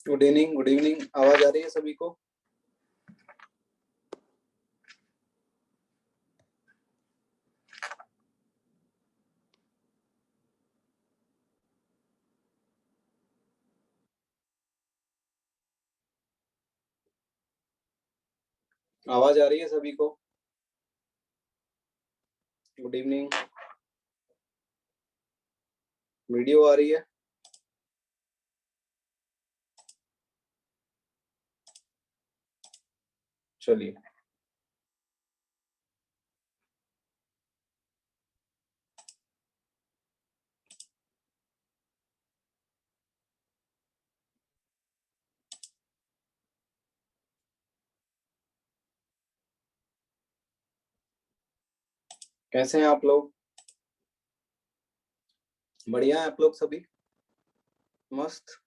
Good evening, good evening. आवाज आ रही है सभी को? आवाज आ रही है सभी को? Good evening. वीडियो आ रही है? चलिए, कैसे हैं आप लोग? बढ़िया है आप लोग सभी? मस्त।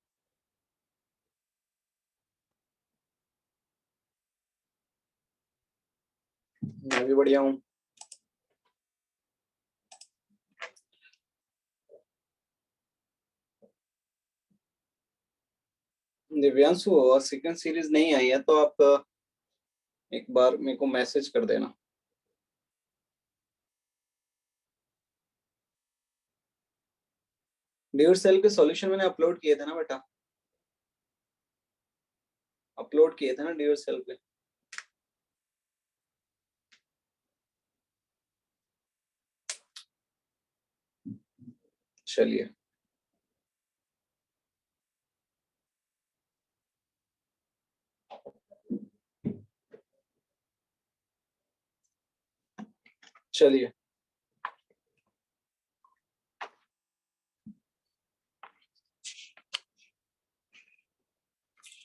मैं भी बढ़िया हूँ। दिव्यांशु, और सेकंड सीरीज नहीं आई है तो आप एक बार मेरे को मैसेज कर देना। ड्यूर सेल के सॉल्यूशन मैंने अपलोड किए थे ना बेटा, अपलोड किए थे ना ड्यूर सेल पे। चलिए, चलिए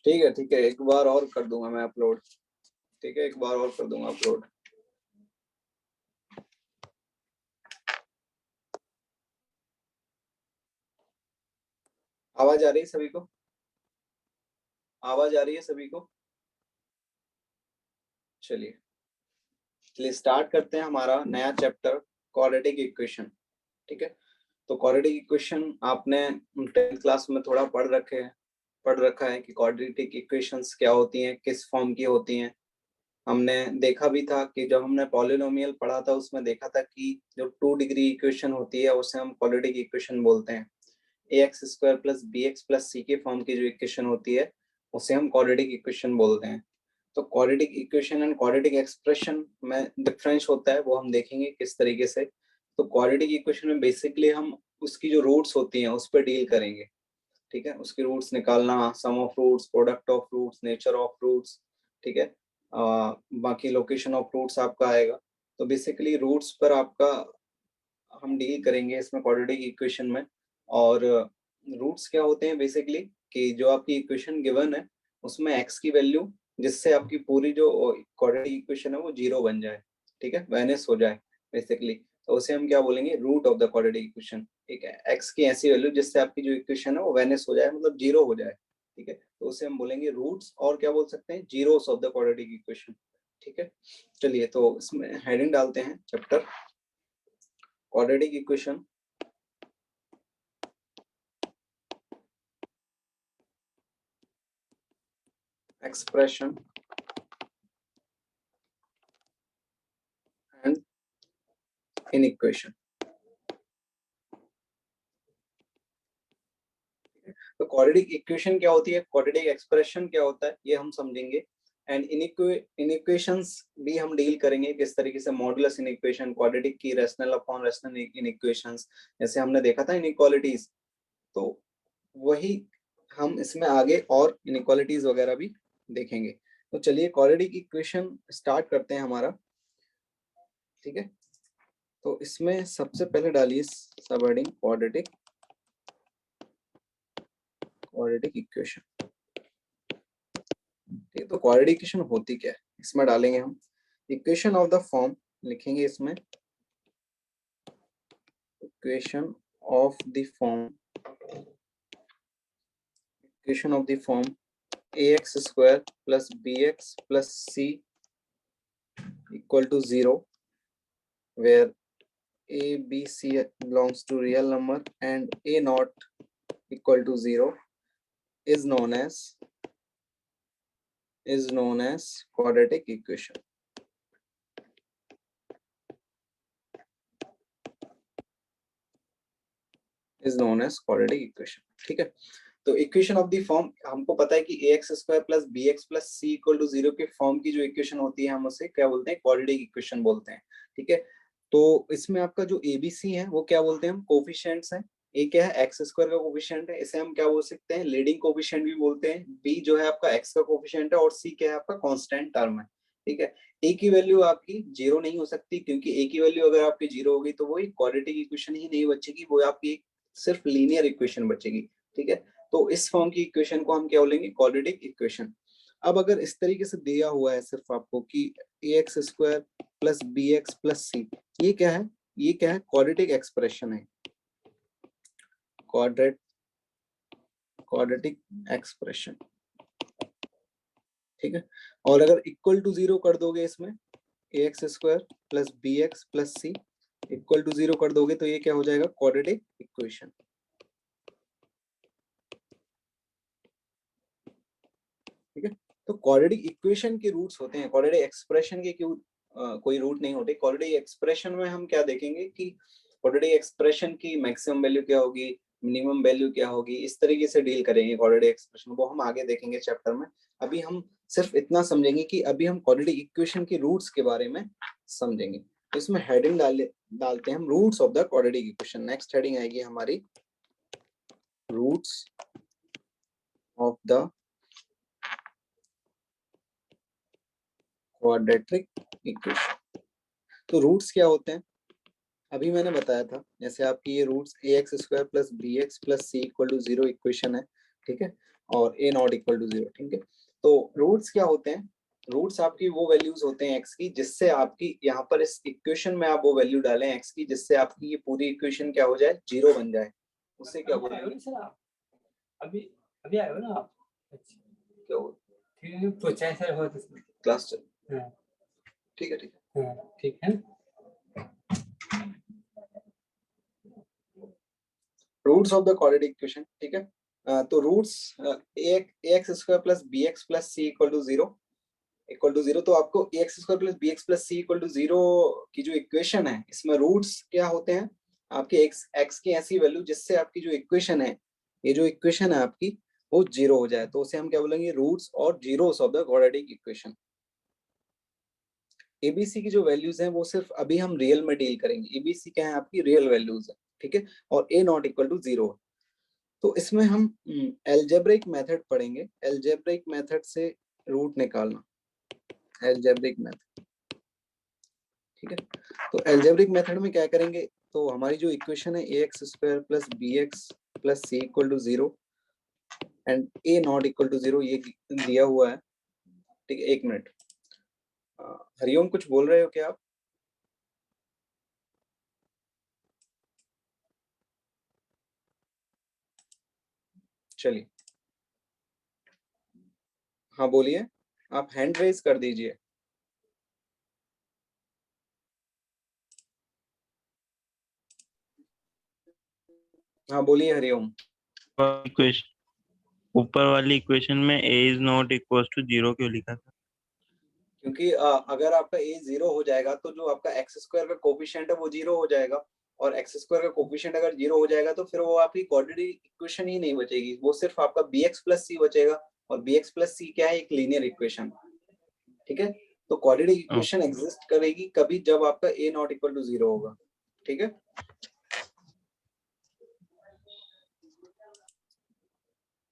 ठीक है, ठीक है, एक बार और कर दूंगा मैं अपलोड। ठीक है, एक बार और कर दूंगा अपलोड। आवाज आ रही है सभी को? आवाज आ रही है सभी को? चलिए, चलिए स्टार्ट करते हैं हमारा नया चैप्टर, क्वाड्रेटिक इक्वेशन। ठीक है, तो क्वाड्रेटिक इक्वेशन आपने 10th क्लास में थोड़ा पढ़ रखा है कि क्वाड्रेटिक इक्वेशंस क्या होती हैं, किस फॉर्म की होती हैं। हमने देखा भी था कि जब हमने पॉलिनोमियल पढ़ा था उसमें देखा था कि जो 2 डिग्री इक्वेशन होती है उसे हम क्वाड्रेटिक इक्वेशन बोलते हैं। ax² + bx + c के फॉर्म की जो इक्वेशन होती है उसे हम क्वाड्रेटिक इक्वेशन बोलते हैं। तो quadratic equation and quadratic expression में डिफरेंस होता है, वो हम देखेंगे किस तरीके से। तो क्वाड्रेटिक इक्वेशन में बेसिकली हम उसकी जो रूट्स होती हैं उस पर डील करेंगे, ठीक है। उसकी रूट्स निकालना, sum of roots, product of roots, nature of roots, ठीक है। बाकी लोकेशन ऑफ रूट्स आपका आएगा। तो बेसिकली रूट्स पर आपका हम डील करेंगे इसमें क्वाड्रेटिक इक्वेशन में। और रूट्स क्या होते हैं बेसिकली कि जो आपकी इक्वेशन गिवन है उसमें एक्स की वैल्यू जिससे आपकी पूरी जो क्वाड्रेटिक इक्वेशन है वो जीरो बन जाए, ठीक है, वाइनस हो जाए बेसिकली। तो उसे हम क्या बोलेंगे, root of the quadratic equation, ठीक है। एक्स की ऐसी वैल्यू जिससे आपकी जो इक्वेशन है वो वाइनस हो जाए, मतलब जीरो हो जाए, ठीक है। तो उसे हम बोलेंगे रूट्स, और क्या बोल सकते हैं, zeros of the quadratic equation, ठीक है। चलिए तो इसमें हेडिंग डालते हैं, chapter quadratic equation, expression and inequation। तो क्वाड्रेटिक इक्वेशन क्या होती है, क्वाड्रेटिक एक्सप्रेशन क्या होता है, ये हम समझेंगे। एंड इनइक्वेशंस भी हम डील करेंगे, किस तरीके से मॉडुलस इनइक्वेशन, क्वाड्रेटिक की रैशनल अपॉन रैशनल इनइक्वेशंस, जैसे हमने देखा था इनइक्वालिटीज, तो वही हम इसमें आगे और इनइक्वालिटीज वगैरह भी देखेंगे। तो चलिए क्वाड्रेटिक इक्वेशन स्टार्ट करते हैं हमारा, ठीक है। तो इसमें सबसे पहले डालिए सब हेडिंग क्वाड्रेटिक इक्वेशन, ठीक है। तो क्वाड्रेटिक इक्वेशन होती क्या है, इसमें डालेंगे हम इक्वेशन ऑफ द फॉर्म, लिखेंगे इसमें equation of the form, equation of the form ax square plus bx plus c equal to 0 where a b c belongs to real number and a not equal to 0 is known as quadratic equation, is known as quadratic equation, ठीक है। तो equation of the form हमको पता है कि ax square plus bx plus c equal to 0 के form की जो इक्वेशन होती है हम उसे क्या बोलते हैं, क्वाड्रेटिक इक्वेशन बोलते हैं, ठीक है। तो इसमें आपका जो abc है वो क्या बोलते हैं हम, कोफिशिएंट्स हैं। ए क्या है, एक्स स्क्वायर का कोफिशिएंट है, इसे हम क्या बोल सकते हैं, लीडिंग कोफिशिएंट भी बोलते हैं। बी जो है आपका एक्स का कोफिशिएंट है, और सी क्या है आपका कांस्टेंट टर्म है, ठीक है। ए की वैल्यू आपकी जीरो नहीं हो सकती, क्योंकि ए की वैल्यू अगर आपकी जीरो होगी तो वो एक क्वाड्रेटिक इक्वेशन ही नहीं बचेगी, वो आपकी सिर्फ लीनियर इक्वेशन बचेगी, ठीक है। तो इस फॉर्म की इक्वेशन को हम क्या बोलेंगे, क्वाड्रेटिक इक्वेशन। अब अगर इस तरीके से दिया हुआ है सिर्फ आपको कि ax square plus bx plus c, ये क्या है, ये क्या है, क्वाड्रेटिक एक्सप्रेशन है, क्वाड्रेटिक एक्सप्रेशन, ठीक है। और अगर इक्वल टू 0 कर दोगे इसमें, ax square plus bx plus c equal to 0 कर दोगे तो ये क्या हो जाएगा, क्वाड्रेटिक इक्वेशन, ठीक है। तो क्वाड्रेटिक इक्वेशन के रूट्स होते हैं, क्वाड्रेटिक एक्सप्रेशन के क्यों कोई रूट नहीं होते। क्वाड्रेटिक एक्सप्रेशन में हम क्या देखेंगे कि क्वाड्रेटिक एक्सप्रेशन की मैक्सिमम वैल्यू क्या होगी, मिनिमम वैल्यू क्या होगी, इस तरीके से डील करेंगे क्वाड्रेटिक एक्सप्रेशन, वो हम आगे देखेंगे चैप्टर में। अभी हम सिर्फ इतना समझेंगे कि अभी हम क्वाड्रेटिक इक्वेशन के रूट्स के बारे में समझेंगे। तो इसमें हेडिंग डालते हैं हम, roots of the quadratic equation. Next heading आएगी हमारी roots of the quadratic equation. तो रूट्स क्या होते हैं, अभी मैंने बताया था, जैसे आपकी ये roots ax square plus bx plus c equal to 0 equation है, ठीक है, और a नॉट इक्वल टू 0, ठीक है। तो रूट्स क्या होते हैं, रूट्स आपकी वो वैल्यूज होते हैं x की जिससे आपकी यहाँ पर इस इक्वेशन में आप वो वैल्यू डालें x की जिससे आपकी ये पूरी इक्वेशन क्या हो जाए, जीरो बन जाए, उससे क्या बोलेंगे। अभी अभी आए हो ना आप, क्या हो, ठीक है, पूछा सर हो तो क्लास चल, हाँ ठीक है, ठीक हाँ ठीक है। Roots of the quadratic equation, ठीक है। तो roots ax square plus bx plus c equal to 0 तो आपको ax square plus bx plus c equal to 0 की जो इक्वेशन है इसमें रूट्स क्या होते हैं, आपके x की ऐसी वैल्यू जिससे आपकी जो इक्वेशन है, ये जो इक्वेशन है आपकी वो जीरो हो जाए तो उसे हम क्या बोलेंगे, रूट्स और zeros of the quadratic equation. ABC की जो वैल्यूज हैं वो सिर्फ अभी हम रियल में डील करेंगे, एबीसी क्या है आपकी रियल वैल्यूज है, ठीक है, और ए नॉट इक्वल टू जीरो। तो इसमें हम एल्जेब्रिक मेथड पढ़ेंगे, एल्जेब्रिक मेथड से रूट निकालना, एल्जेब्रिक मेथड, ठीक है। तो एल्जेब्रिक मेथड में क्या करेंगे, तो हमारी जो इक्वेशन है a x square plus b x plus c equal to zero and a not equal to zero, ये दिया हुआ है, ठीक है। एक मिनट, हरिओम कुछ बोल रहे हो क्या आप? चलिए, हाँ बोलिए, आप हैंड रेज कर दीजिए। हाँ बोलिए हरिओम। इक्वेशन ऊपर वाली इक्वेशन में a is not equal to zero क्यों लिखा था? क्योंकि अगर आपका ए जीरो हो जाएगा तो जो आपका एक्स स्क्वायर का कोफिशिएंट है वो जीरो हो जाएगा, और एक्स स्क्वायर का कोफिशिएंट अगर जीरो हो जाएगा तो फिर वो आपकी क्वाड्रेटिक इक्वेशन ही नहीं बचेगी, वो सिर्फ आपका बी एक्स प्लस सी बचेगा, और बी एक्स प्लस सी क्या है, एक लीनियर इक्वेशन, ठीक है। तो क्वाड्रेटिक इक्वेशन एग्जिस्ट करेगी कभी जब आपका ए नॉट इक्वल टू जीरो होगा, ठीक है।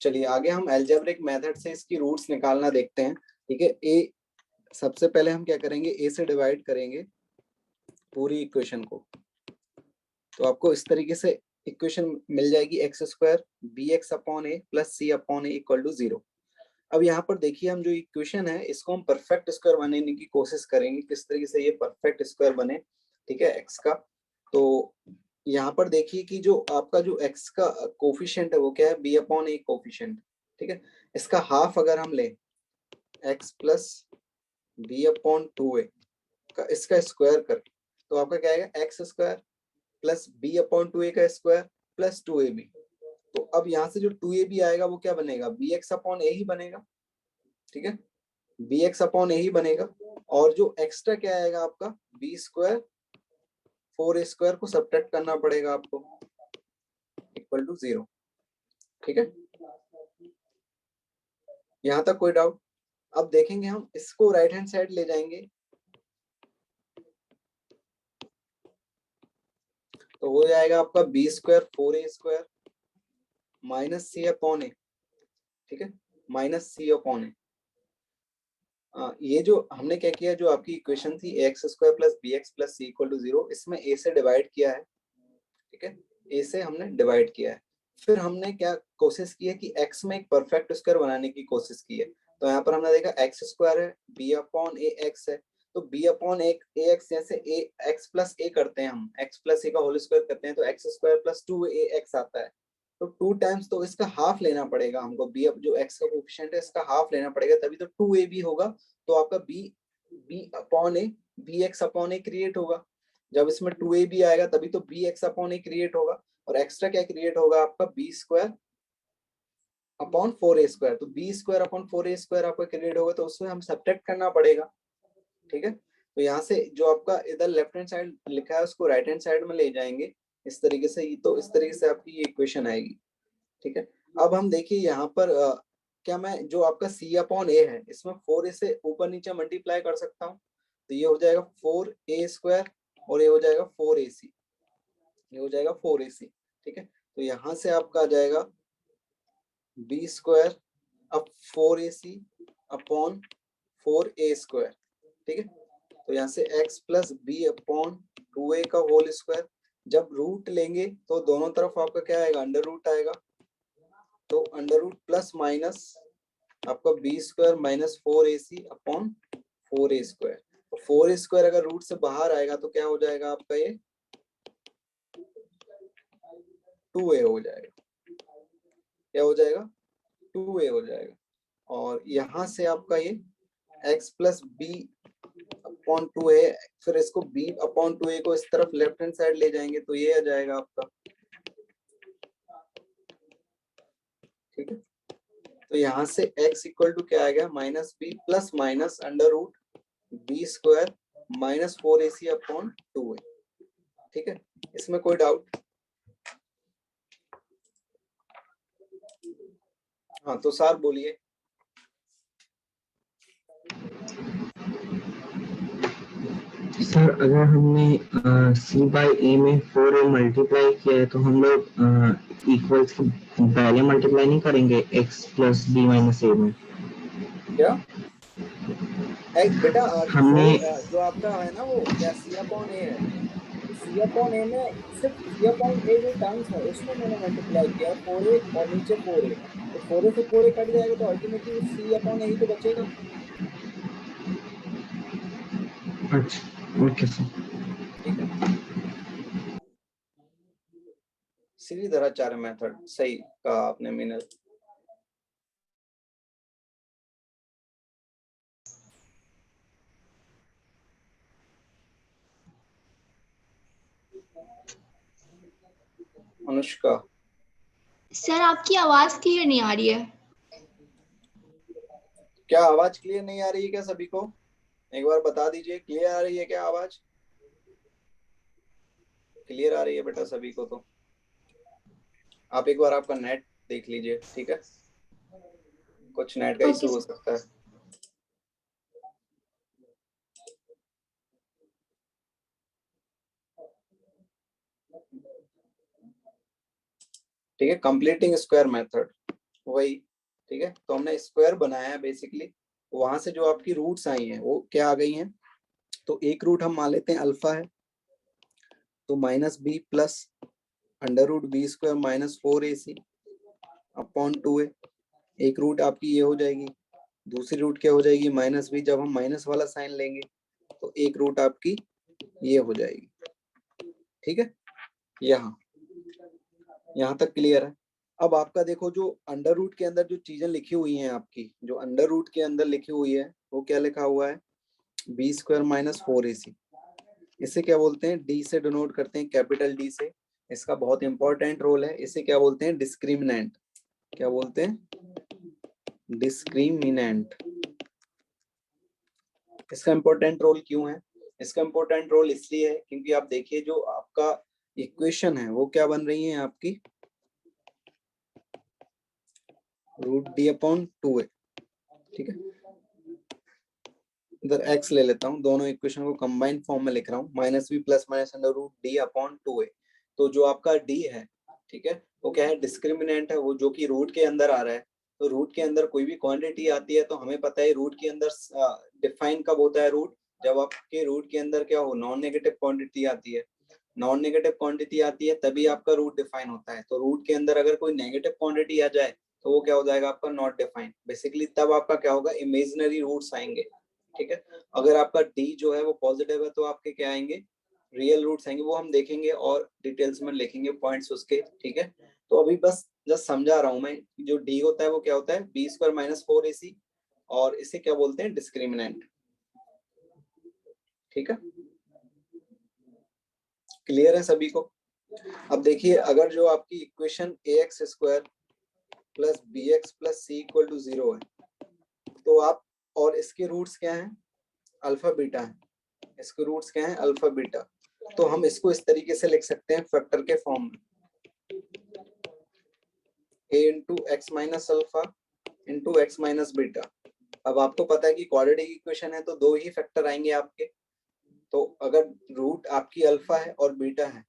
चलिए आगे हम एल्जेब्रिक मेथड से इसकी रूट्स निकालना देखते हैं, ठीक है। ए, सबसे पहले हम क्या करेंगे, ए से डिवाइड करेंगे पूरी इक्वेशन को, तो आपको इस तरीके से इक्वेशन मिल जाएगी, x square b x upon a plus c upon a equal to zero. अब यहाँ पर देखिए हम जो इक्वेशन है इसको हम परफेक्ट स्क्वायर बनाने की कोशिश करेंगे, किस तरीके से ये परफेक्ट स्क्वायर बने, ठीक है, एक्स का। तो यहाँ पर देखिए कि जो आपका जो एक्स का कोफिशिएंट है वो क्या है, बी अपॉन ए कोफिशिएंट, ठीक है। इसका हाफ अगर हम ले x plus b upon two a का इसका स्क्वायर कर, तो आपका क्या आएगा, x square plus b upon two a का square plus two a b. तो अब यहाँ से जो टू ए बी आएगा वो क्या बनेगा, बी एक्स अपॉन ए ही बनेगा, ठीक है, बी एक्स अपॉन ए ही बनेगा। और जो एक्स्ट्रा क्या आएगा आपका, b square four a square को सब्ट्रैक्ट करना पड़ेगा आपको, इक्वल टू जीरो, ठीक है। यहाँ तक कोई डाउट? अब देखेंगे हम इसको राइट हैंड साइड ले जाएंगे, तो हो जाएगा आपका b square four a square minus C upon ए, ठीक है, माइनस सी अपॉन ए। ये जो हमने क्या किया, जो आपकी इक्वेशन थी x square plus b x plus c equal to zero, इसमें ए से डिवाइड किया है, ठीक है, ए से हमने डिवाइड किया है। फिर हमने क्या कोशिश की है कि एक्स में एक परफेक्ट स्क्वायर बनाने की कोशिश की है। तो यहाँ पर हमने देखा एक्स स्क्वायर है, बी अपॉन ए एक्स है, तो बी अपॉन ए एक्स, जैसे ए एक्स प्लस ए करते हैं हम, एक्स प्लस ए का होल स्क्वायर करते हैं तो एक्स स्क्वायर प्लस टू ए एक्स आता है, तो टू टाइम्स, तो इसका हाफ लेना पड़ेगा हमको, बी जो एक्स का कोफिशिएंट है इसका हाफ लेना पड़ेगा, तभी तो टू ए बी होगा। तो आपका b b upon a b x upon a create होगा, जब इसमें टू ए बी आएगा तभी तो b x upon a create होगा, और एक्स्ट्रा क्या क्रिएट होगा आपका, b square upon four a square. तो b square upon four a square आपका क्रिएट होगा, तो उसमें हम सब्ट्रैक्ट करना पड़ेगा, ठीक है। तो यहाँ से जो आपका इधर लेफ्ट हैंड साइड लिखा है उसको राइट हैंड साइड में ले जाएंगे इस तरीके से, तो इस तरीके से आपकी ये इक्वेशन आएगी, ठीक है। अब हम देखिए यहाँ पर क्या मैं जो आपका सी अपॉन ए है इसमें फोर ए से ऊपर नीचे मल्टीप्लाई कर सकता हूँ, तो ये हो जाएगा फोर ए स्क्वायर और ये हो जाएगा फोर ए सी, ये हो जाएगा फोर ए सी, ठीक है। तो यहाँ से आपका आ जाएगा बी स्क्वायर अब four a c upon four a square, ठीक है। तो यहाँ से x plus b upon two a का होल स्क्वायर, जब रूट लेंगे तो दोनों तरफ आपका क्या आएगा, अंडर रूट आएगा, तो अंडर रूट प्लस माइनस आपका b square minus four a c upon four a square. तो फोर ए स्क्वायर अगर रूट से बाहर आएगा तो क्या हो जाएगा आपका, ये टू ए हो जाएगा, क्या हो जाएगा, टू ए हो जाएगा। और यहाँ से आपका ये x plus b upon two a, फिर इसको b अपॉन टू ए को इस तरफ लेफ्ट हैंड साइड ले जाएंगे तो ये आ जाएगा आपका, ठीक है। तो यहाँ से x इक्वल टू क्या आ गया, minus b plus minus under root b square minus four a c upon two a, ठीक है। इसमें कोई डाउट? हाँ तो सर बोलिए। सर अगर हमने सी बाई ए में 4a मल्टीप्लाई किया है तो हम लोग इक्वल्स के पहले मल्टीप्लाई नहीं करेंगे x प्लस बी माइनस ए में? क्या बेटा हमने जो आपका है ना वो क्या सी अपॉन ए है, तो सी अपॉन ए में सिर्फ सी अपॉन ए जो टर्म्स है उसमें मैंने मल्टीप्लाई किया है 4a और नीचे 4a, तो 4a से 4a कट जाएगा तो अल्टीमेटली सी अपॉन ए ही तो बचेगा। अच्छा ओके सर। ठीक है, सीधीधराचार्य मेथड सही कहा आपने मीनल। अनुष्का सर आपकी आवाज क्लियर नहीं आ रही है। क्या आवाज क्लियर नहीं आ रही है क्या सभी को? एक बार बता दीजिए, क्लियर आ रही है क्या आवाज? क्लियर आ रही है बेटा सभी को? तो आप एक बार आपका नेट देख लीजिए, ठीक है, कुछ नेट का इशू हो सकता है। ठीक है, कंप्लीटिंग स्क्वायर मेथड वही। ठीक है, तो हमने स्क्वायर बनाया है बेसिकली, वहां से जो आपकी रूट्स आई हैं वो क्या आ गई हैं, तो एक रूट हम मान लेते हैं अल्फा है, तो minus b plus under root b square minus 4ac upon 2a। एक रूट आपकी ये हो जाएगी, दूसरी रूट क्या हो जाएगी माइनस बी, जब हम माइनस वाला साइन लेंगे तो एक रूट आपकी ये हो जाएगी। ठीक है, यहाँ तक क्लियर है। अब आपका देखो जो अंडर रूट के अंदर जो चीजें लिखी हुई हैं आपकी, जो अंडर रूट के अंदर लिखी हुई है वो क्या लिखा हुआ है, बी स्क्वायर माइनस 4ac। इसे क्या बोलते हैं, डी से डिनोट करते हैं, कैपिटल डी से। इसका बहुत इंपॉर्टेंट रोल है, इसे क्या बोलते हैं, डिस्क्रिमिनेंट। क्या बोलते हैं, डिस्क्रिमिनेंट। इसका इंपॉर्टेंट रोल क्यों है, इसका इंपॉर्टेंट रोल इसलिए है क्योंकि आप देखिए जो आपका इक्वेशन है वो क्या बन रही है आपकी, रूट डी अपॉन 2a। ठीक है, इधर x ले लेता हूँ, दोनों इक्वेशन को कंबाइंड फॉर्म में लिख रहा हूँ, minus b plus minus under root d upon 2a। तो जो आपका d है, ठीक है, वो क्या है, डिस्क्रिमिनेंट है, वो जो कि रूट के अंदर आ रहा है। तो रूट के अंदर कोई भी क्वांटिटी आती है तो हमें पता है रूट के अंदर डिफाइन कब होता है रूट, जब आपके रूट के अंदर क्या हो, नॉन नेगेटिव क्वांटिटी आती है। नॉन नेगेटिव क्वांटिटी आती है तभी आपका रूट डिफाइन होता है। तो रूट के अंदर अगर कोई नेगेटिव क्वांटिटी आ जाए तो वो क्या हो जाएगा आपका, नॉट डिफाइंड बेसिकली। तब आपका क्या होगा, इमेजिनरी रूट्स आएंगे। ठीक है, अगर आपका डी जो है वो पॉजिटिव है तो आपके क्या आएंगे, रियल रूट्स आएंगे, वो हम देखेंगे और डिटेल्स में लिखेंगे पॉइंट्स उसके। ठीक है, तो अभी बस जस्ट समझा रहा हूं मैं, जो डी होता है वो क्या होता है, बी स्क्वायर माइनस 4ac, और इसे क्या बोलते हैं, डिस्क्रिमिनेंट। ठीक है, क्लियर है सभी को? अब देखिए अगर जो आपकी equation ax square plus b x plus c equal to 0 है, तो आप, और इसके रूट्स क्या हैं, अल्फा बीटा है, इसके रूट्स क्या हैं, अल्फा बीटा। तो हम इसको इस तरीके से लिख सकते हैं फैक्टर के फॉर्म में, a into x minus alpha into x minus beta. अब आपको पता है कि क्वाड्रेटिक इक्वेशन है तो दो ही फैक्टर आएंगे आपके। तो अगर रूट आपकी अल्फा है और बीटा है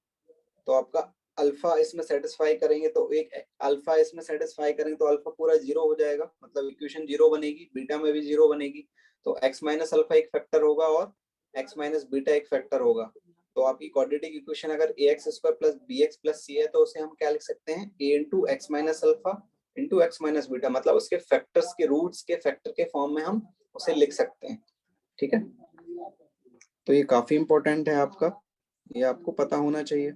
तो आपका अल्फा इसमें सेटिस्फाई करेंगे तो एक अल्फा इसमें सेटिस्फाई करेंगे तो अल्फा पूरा 0 हो जाएगा, मतलब इक्वेशन 0 बनेगी, बीटा में भी 0 बनेगी। तो x माइनस अल्फा एक फैक्टर होगा और x माइनस बीटा एक फैक्टर होगा। तो आपकी क्वाड्रेटिक इक्वेशन अगर ax square plus bx plus c है तो उसे हम क्या लिख सकते हैं, a into x minus alpha into x minus beta, मतलब उसके फैक्टर्स के रूट्स के फैक्टर के फॉर्म में हम उसे लिख सकते हैं। ठीक है, तो ये काफी इंपॉर्टेंट है आपका, ये आपको पता होना चाहिए।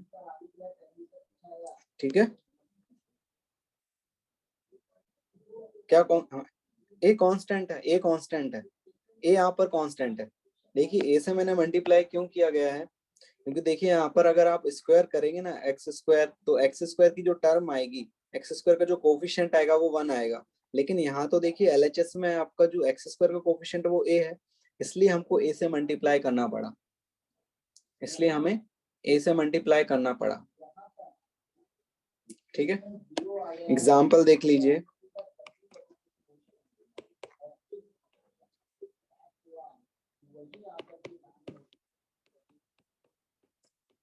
ठीक है, क्या ए कांस्टेंट है, ए कांस्टेंट है, ए यहाँ पर कांस्टेंट है। देखिए ए से मैंने मल्टीप्लाई क्यों किया गया है, क्योंकि देखिए यहाँ पर अगर आप स्क्वायर करेंगे ना एक्स स्क्वायर, तो एक्स स्क्वायर की जो टर्म आएगी, एक्स स्क्वायर का जो कोफिशिएंट आएगा वो 1 आएगा। लेकिन यहाँ तो देखिए एलएचएस में आपका जो एक्स स्क्वायर का कोफिशिएंट वो ए है, इसलिए हमको ए से मल्टीप्लाई करना पड़ा, इसलिए हमें ए से मल्टीप्लाई करना पड़ा। ठीक है, एग्जाम्पल देख लीजिए,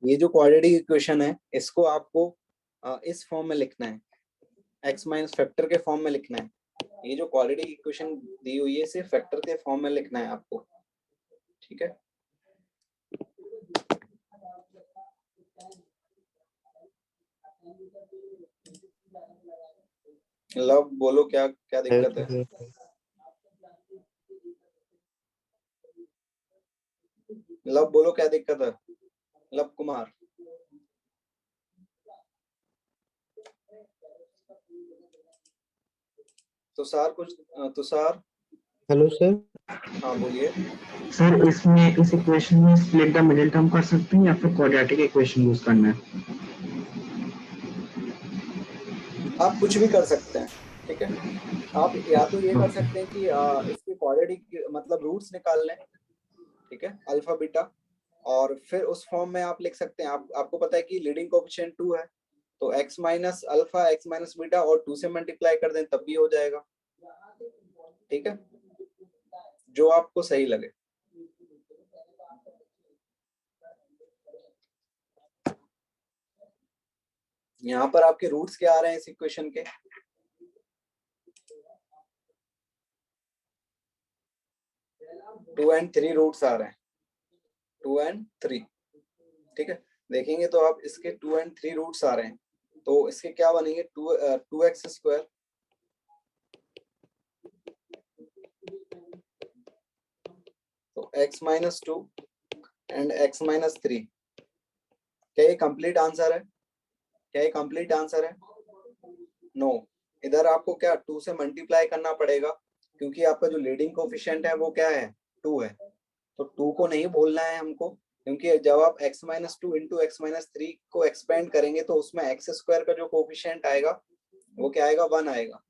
ये जो क्वाड्रेटिक इक्वेशन है इसको आपको इस फॉर्म में लिखना है, x माइनस फैक्टर के फॉर्म में लिखना है। ये जो क्वाड्रेटिक इक्वेशन दी हुई है इसे फैक्टर के फॉर्म में लिखना है आपको, ठीक है। लव बोलो क्या क्या दिक्कत है? लव बोलो क्या दिक्कत है? Love Kumar. Tushar hello sir. हाँ बोलिए। सर इसमें इस इक्वेशन में स्प्लिट द मिडिल टर्म कर सकते हैं या फिर क्वाड्रेटिक इक्वेशन यूज करना है? आप कुछ भी कर सकते हैं, ठीक है। आप या तो ये कर सकते हैं कि इसके क्वाड्रेटिक मतलब रूट्स निकाल लें, ठीक है, अल्फा बीटा, और फिर उस फॉर्म में आप लिख सकते हैं। आपको पता है कि लीडिंग कोएफिशिएंट 2 है, तो x minus alpha x minus beta और 2 से मल्टीप्लाई कर दें तब भी हो जाएगा, ठीक है, जो आपको सही लगे। यहाँ पर आपके रूट्स क्या आ रहे हैं इस इक्वेशन के? 2 and 3 रूट्स आ रहे हैं, 2 and 3, ठीक है। देखेंगे तो आप इसके 2 and 3 रूट्स आ रहे हैं, तो इसके क्या बनेंगे? 2x स्क्वायर तो x minus 2 and x minus 3। क्या ये कंप्लीट आंसर है? क्या ये कंप्लीट आंसर है? नो। इधर आपको क्या 2 से मल्टीप्लाई करना पड़ेगा, क्योंकि आपका जो लीडिंग कोएफिशिएंट है वो क्या है? 2 है। तो 2 को नहीं भूलना है हमको, क्योंकि जब आप x minus 2 into x minus 3 को एक्सपेंड करेंगे तो उसमें x स्क्वायर का जो कोएफिशिएंट आएगा वो क्या आएगा? 1 आएगा।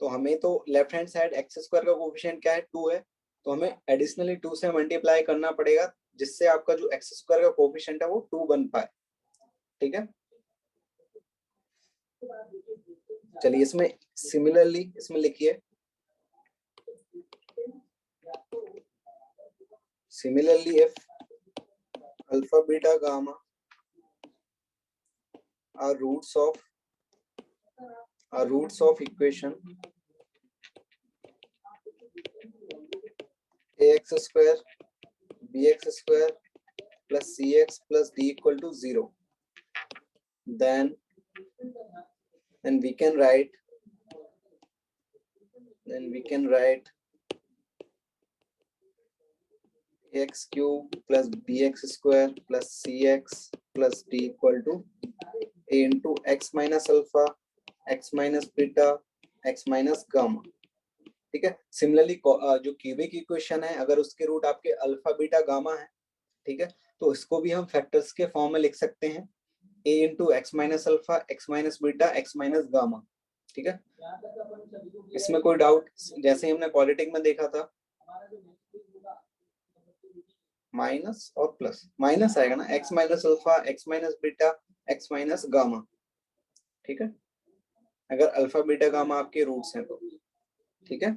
तो हमें तो left hand side x square का कोएफिशिएंट क्या है? 2 है, तो हमें एडिशनली 2 से मल्टीप्लाई करना पड़ेगा, जिससे आपका जो x स्क्वायर का कोएफिशिएंट है वो 2 बन पाए, ठीक है। चलिए इसमें सिमिलरली इसमें लिखिए, similarly if alpha beta gamma are roots of equation ax square bx square plus cx plus d equal to 0, then we can write x cube plus bx square plus cx plus d equal to a into x minus alpha x minus beta x minus gamma, ठीक है। Similarly जो cubic equation है अगर उसके root आपके alpha beta gamma है, ठीक है, तो इसको भी हम फैक्टर्स के फॉर्म में लिख सकते हैं, a into x minus alpha x minus beta x minus gamma, ठीक है। इसमें कोई डाउट? जैसे हमने क्वाड्रेटिक में देखा था, माइनस और प्लस, माइनस आएगा ना, x minus alpha x minus beta x minus gamma, ठीक है, अगर अल्फा बीटा गामा आपके रूट्स हैं तो, ठीक है।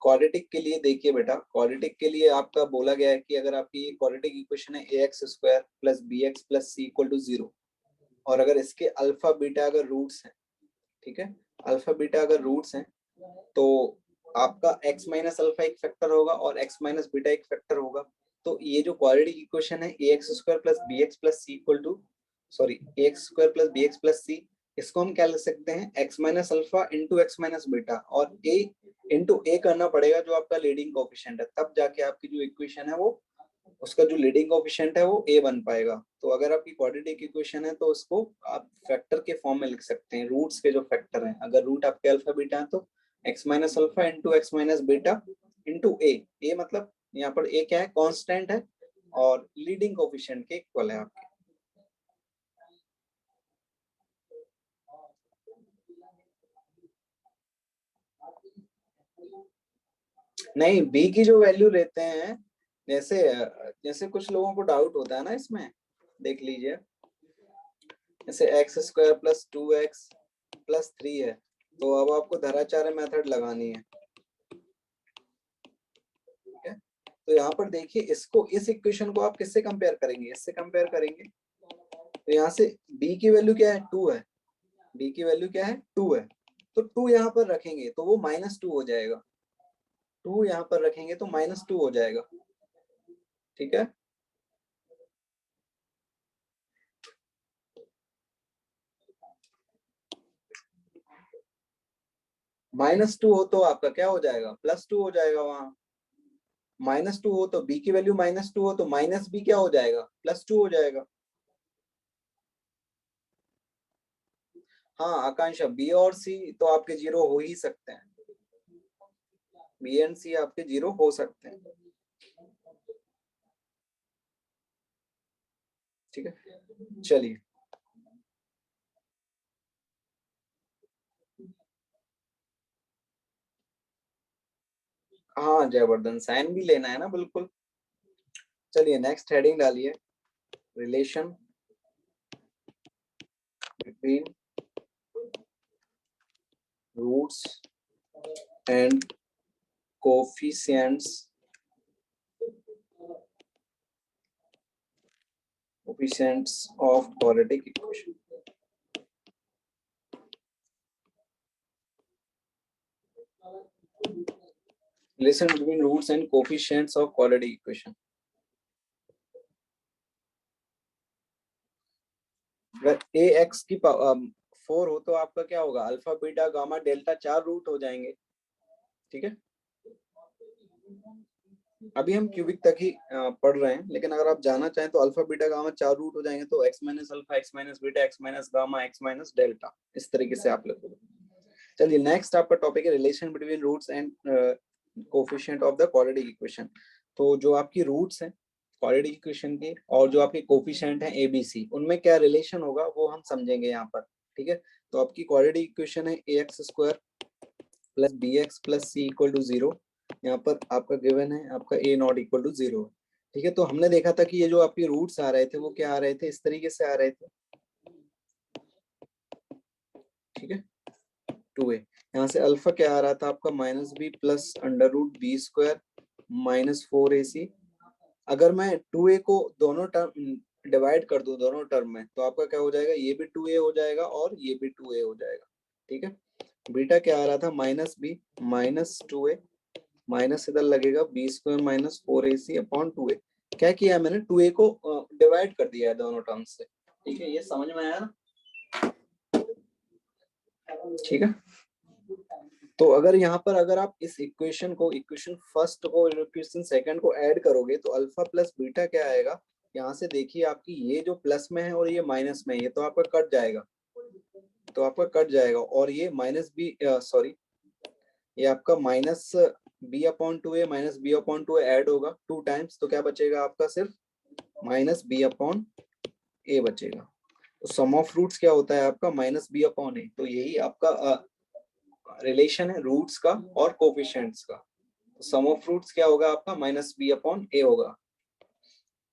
क्वाड्रेटिक के लिए देखिए बेटा, क्वाड्रेटिक के लिए आपका बोला गया है कि अगर आपकी क्वाड्रेटिक इक्वेशन है ax square plus bx plus c equal to 0, और अगर इसके अल्फा बीटा अगर रूट्स हैं, ठीक है, अल्फा बीटा अगर रूट्स हैं तो आपका x माइनस अल्फा एक फैक्टर होगा और x माइनस बीटा एक फैक्टर होगा। तो ये जो क्वाड्रेटिक इक्वेशन है ax square plus bx plus c equal to ax square plus bx plus c, इसको हम क्या लिख सकते हैं? x minus alpha into x minus beta और a इंटू a करना पड़ेगा जो आपका लीडिंग कोएफिशिएंट है, तब जाके आपकी जो इक्वेशन है वो उसका जो लीडिंग कोएफिशिएंट है वो a बन पाएगा। तो अगर आपकी क्वाड्रेटिक इक्वेशन है तो उसको आप फैक्टर के फॉर्म में लिख सकते हैं, रूट्स के जो फैक्टर हैं। अगर रूट आपके अल्फा बीटा है तो x minus alpha into x minus beta into a मतलब यहाँ पर a क्या है? कांस्टेंट है और लीडिंग कोएफिशिएंट के इक्वल है आपके। नहीं, b की जो वैल्यू लेते हैं, जैसे कुछ लोगों को डाउट होता है ना इसमें, देख लीजिए, जैसे x square plus 2x plus 3 है, तो अब आपको धराचार्य मेथड लगानी है। ठीक है, तो यहाँ पर देखिए इसको, इस इक्वेशन को आप किससे कंपेयर करेंगे, इससे कंपेयर करेंगे। तो यहाँ से b की वैल्यू क्या है, 2 है, b की वैल्यू क्या है, 2 है, तो 2 यहाँ पर रखेंगे तो वो -2 हो जाएगा, 2 यहाँ पर रखेंगे तो -2 हो जाएगा। ठीक है, -2 हो तो आपका क्या हो जाएगा, +2 हो जाएगा। वहां -2 हो तो b की वैल्यू -2 हो तो -b क्या हो जाएगा, +2 हो जाएगा। हाँ आकांक्षा, बी और सी तो आपके 0 हो ही सकते हैं, बी एंड सी आपके 0 हो सकते हैं। ठीक है, चलिए हाँ जयवर्धन, साइन भी लेना है ना, बिल्कुल। चलिए नेक्स्ट हेडिंग डालिए, relation between roots and coefficients of quadratic equation। Relation between roots and coefficients of quadratic equation। अगर ax की 4 हो तो आपका क्या होगा, alpha beta gamma delta 4 root हो जाएंगे। ठीक है, अभी हम क्यूबिक तक ही पढ़ रहे हैं, लेकिन अगर आप जाना चाहें तो अल्फा बीटा गामा 4 रूट हो जाएंगे, तो x minus alpha, x minus beta, x minus gamma, x minus delta, इस तरीके से आप लिखोगे। चलिए नेक्स्ट आपका टॉपिक है relation between roots and coefficient of the quadratic equation. तो जो आपकी रूट्स हैं क्वाड्रेटिक इक्वेशन के और जो आपके कोफिशिएंट हैं ए बी सी, उनमें क्या रिलेशन होगा वो हम समझेंगे यहाँ पर। ठीक है, तो आपकी क्वाड्रेटिक इक्वेशन है ax square plus bx plus c equal to 0। यहाँ पर आपका गिवन है आपका a नॉट इक्वल टू 0। ठीक है, तो हमने देखा था कि ये जो आपके रूट्स आ रहे थे वो क्या आ रहे थे, इस तरीके से आ रहे थे। ठीक है, 2a, यहाँ से अल्फा क्या आ रहा था आपका -b plus under root b square minus 4ac। अगर मैं 2a को दोनों टर्म डिवाइड कर दूं दोनों टर्म में, तो आपका क्या हो जाएगा, ये भी 2a हो जाएगा और ये भी 2a हो जाएगा। ठीक है, बीटा क्या आ रहा था, -b माइनस 2a माइनस इधर लगेगा B square minus 4ac upon 2a। क्या किया मैंने, 2a को डिवाइड कर दिया है दोनों टर्म्स से। ठीक है, ये समझ में आया ना। ठीक है, तो अगर यहाँ पर अगर आप इस इक्वेशन को, इक्वेशन फर्स्ट को इक्वेशन सेकंड को ऐड करोगे तो अल्फा प्लस बीटा क्या आएगा, यहाँ से देखिए आपकी ये जो प्लस में है और ये माइनस में है, ये तो आपका कट जाएगा, तो आपका कट जाएगा, और ये माइनस बी सॉरी ये आपका minus b upon 2a minus b upon 2a add होगा 2 टाइम्स, तो क्या बचेगा आपका, सिर्फ माइनस बी अपॉन ए बचेगा। तो सम ऑफ रूट्स क्या होता है आपका, माइनस बी अपॉन ए। तो यही आपका रिलेशन है रूट्स का और कोफिशिएंट्स का। तो सम ऑफ रूट्स क्या होगा आपका, माइनस बी अपॉन ए होगा।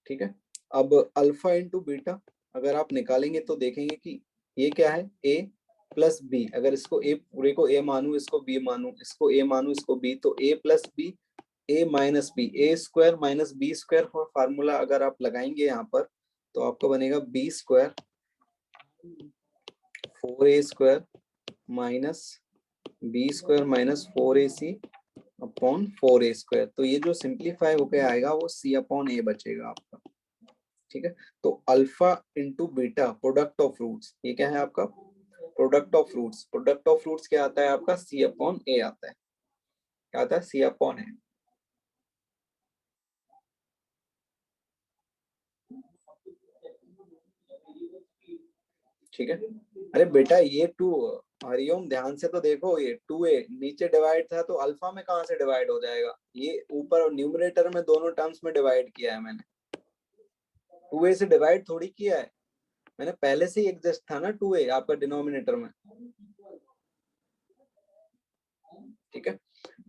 ठीक है, अब अल्फा इंटू बीटा अगर आप निकालेंगे तो देखेंगे कि ये क्या है, a प्लस बी। अगर इसको a पूरे को a मानू, इसको b मानू, इसको a मानू, इसको b, तो a plus b a minus b, a square minus b square formula अगर आप लगाएंगे यहाँ पर, तो आपका बनेगा b square 4a square minus b square minus 4ac upon 4a square. तो ये जो सिंप्लीफाई होके आएगा वो c अपॉन a बचेगा आपका। ठीक है, तो alpha into beta product of roots, ये क्या है आपका, product of roots. Product of roots क्या आता है आपका, c अपॉन a आता है। क्या आता है, c अपॉन a। ठीक है, अरे बेटा ये 2, हरिओम ध्यान से तो देखो, ये 2a नीचे डिवाइड था तो अल्फा में कहां से डिवाइड हो जाएगा, ये ऊपर न्यूमरेटर में दोनों टर्म्स में डिवाइड किया है मैंने, 2a से डिवाइड थोड़ी किया है मैंने, पहले से ही एग्जिस्ट था ना 2a आपका डिनोमिनेटर में। ठीक है,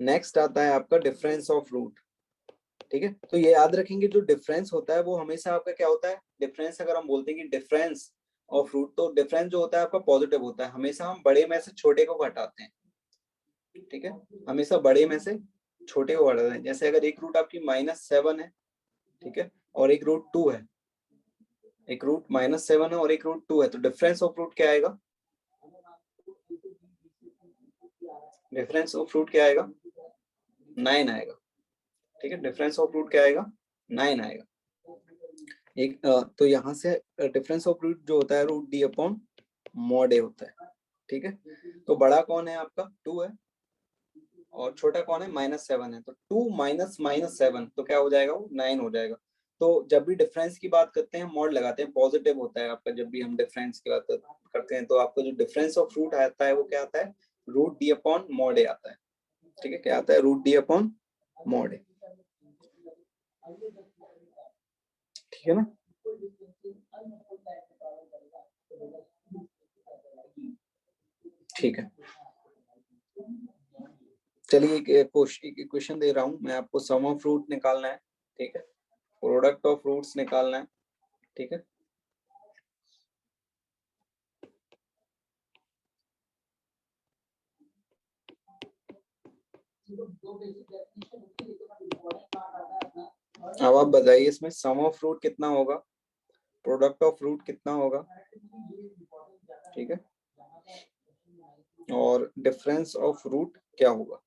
नेक्स्ट आता है आपका डिफरेंस ऑफ रूट। ठीक है, तो ये याद रखेंगे जो डिफरेंस होता है वो हमेशा आपका क्या होता है, डिफरेंस अगर हम बोलते हैं कि डिफरेंस ऑफ रूट, तो डिफरेंस जो होता है आपका पॉजिटिव होता है। हमेशा हम बड़े में से छोटे को घटाते हैं, ठीक है, हमेशा बड़े में से छोटे को घटाते हैं। जैसे अगर एक रूट आपकी -7 है, ठीक है, और एक रूट 2 है, एक रूट -7 है और एक रूट 2 है, तो डिफरेंस ऑफ रूट क्या आएगा? डिफरेंस ऑफ रूट क्या आएगा? 9 आएगा, ठीक है, डिफरेंस ऑफ रूट क्या आएगा? 9 आएगा। एक तो यहाँ से डिफरेंस ऑफ रूट जो होता है रूट डी अपॉन मॉड ए होता है, ठीक है। तो बड़ा कौन है आपका? 2 है, और छोटा कौन है? -7 है। तो 2 माइनस -7 तो क्या हो जाएगा? वो 9 हो जाएगा। तो जब भी डिफरेंस की बात करते हैं मॉड लगाते हैं, पॉजिटिव होता है आपका। जब भी हम डिफरेंस की बात करते हैं तो आपका जो डिफरेंस ऑफ रूट आता है वो क्या आता है? रूट डी अपॉन मॉड ए आता है, ठीक है। क्या आता है? रूट डी अपॉन मॉड ए, ठीक है ना। ठीक है, चलिए एक क्वेश्चन दे रहा हूं मैं आपको। सम ऑफ रूट निकालना है, ठीक है, प्रोडक्ट ऑफ रूट्स निकालना है, ठीक है। अब आप बताइए इसमें सम ऑफ रूट कितना होगा, प्रोडक्ट ऑफ रूट कितना होगा, ठीक है, और डिफरेंस ऑफ रूट क्या होगा,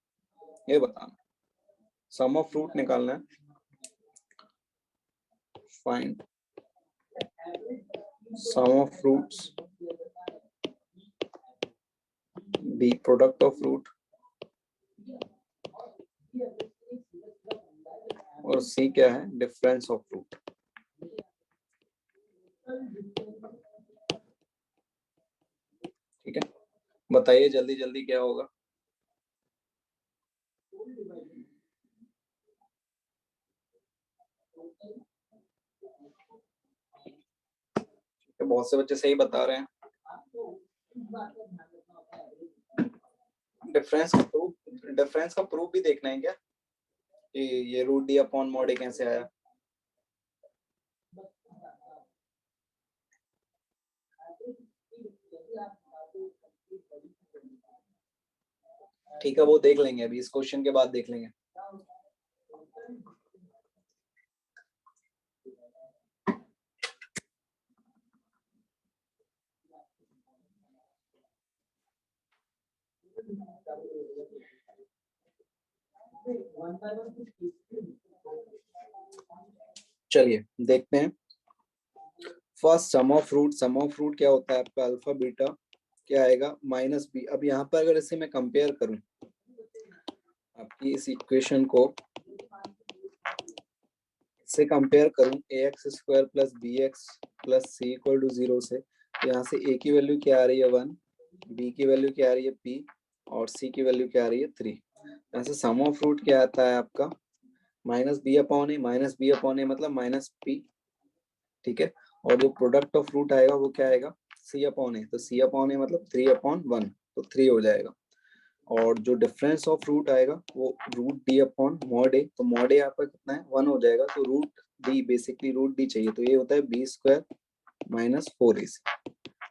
ये बताना। सम ऑफ रूट निकालना है, find sum of roots, B product of root, और सी क्या है? Difference of root. ठीक है, बताइए जल्दी जल्दी क्या होगा। बहुत से बच्चे सही बता रहे हैं। डिफरेंस का प्रूफ भी देखना है क्या कि ये रूट डी अपॉन मॉड ए कैसे आया? ठीक है, वो देख लेंगे, अभी इस क्वेश्चन के बाद देख लेंगे। चलिए देखते हैं। First sum of root, sum of root क्या होता है आपका? अल्फा बीटा क्या आएगा? -b। अब यहाँ पर अगर इसे मैं कंपेयर करूं, आपकी इस इक्वेशन को से कंपेयर करूं ax² plus bx plus c equal to 0 से, तो यहाँ से a की वैल्यू क्या आ रही है? 1, b की वैल्यू क्या आ रही है? p, और c की वैल्यू क्या आ रही है? 3। यहाँ से सम ऑफ रूट क्या आता है आपका? -b upon a, -b upon a मतलब -p, ठीक है। और जो प्रोडक्ट ऑफ रूट आएगा वो क्या आएगा? c अपॉन a, तो c अपॉन a मतलब 3/1, तो 3 हो जाएगा। और जो डिफरेंस ऑफ रूट आएगा वो रूट डी अपॉन मॉड ए, तो मॉड ए आपका कितना है? 1 हो जाएगा। तो root D, basically root D चाहिए, तो ये होता है b² माइनस 4ac।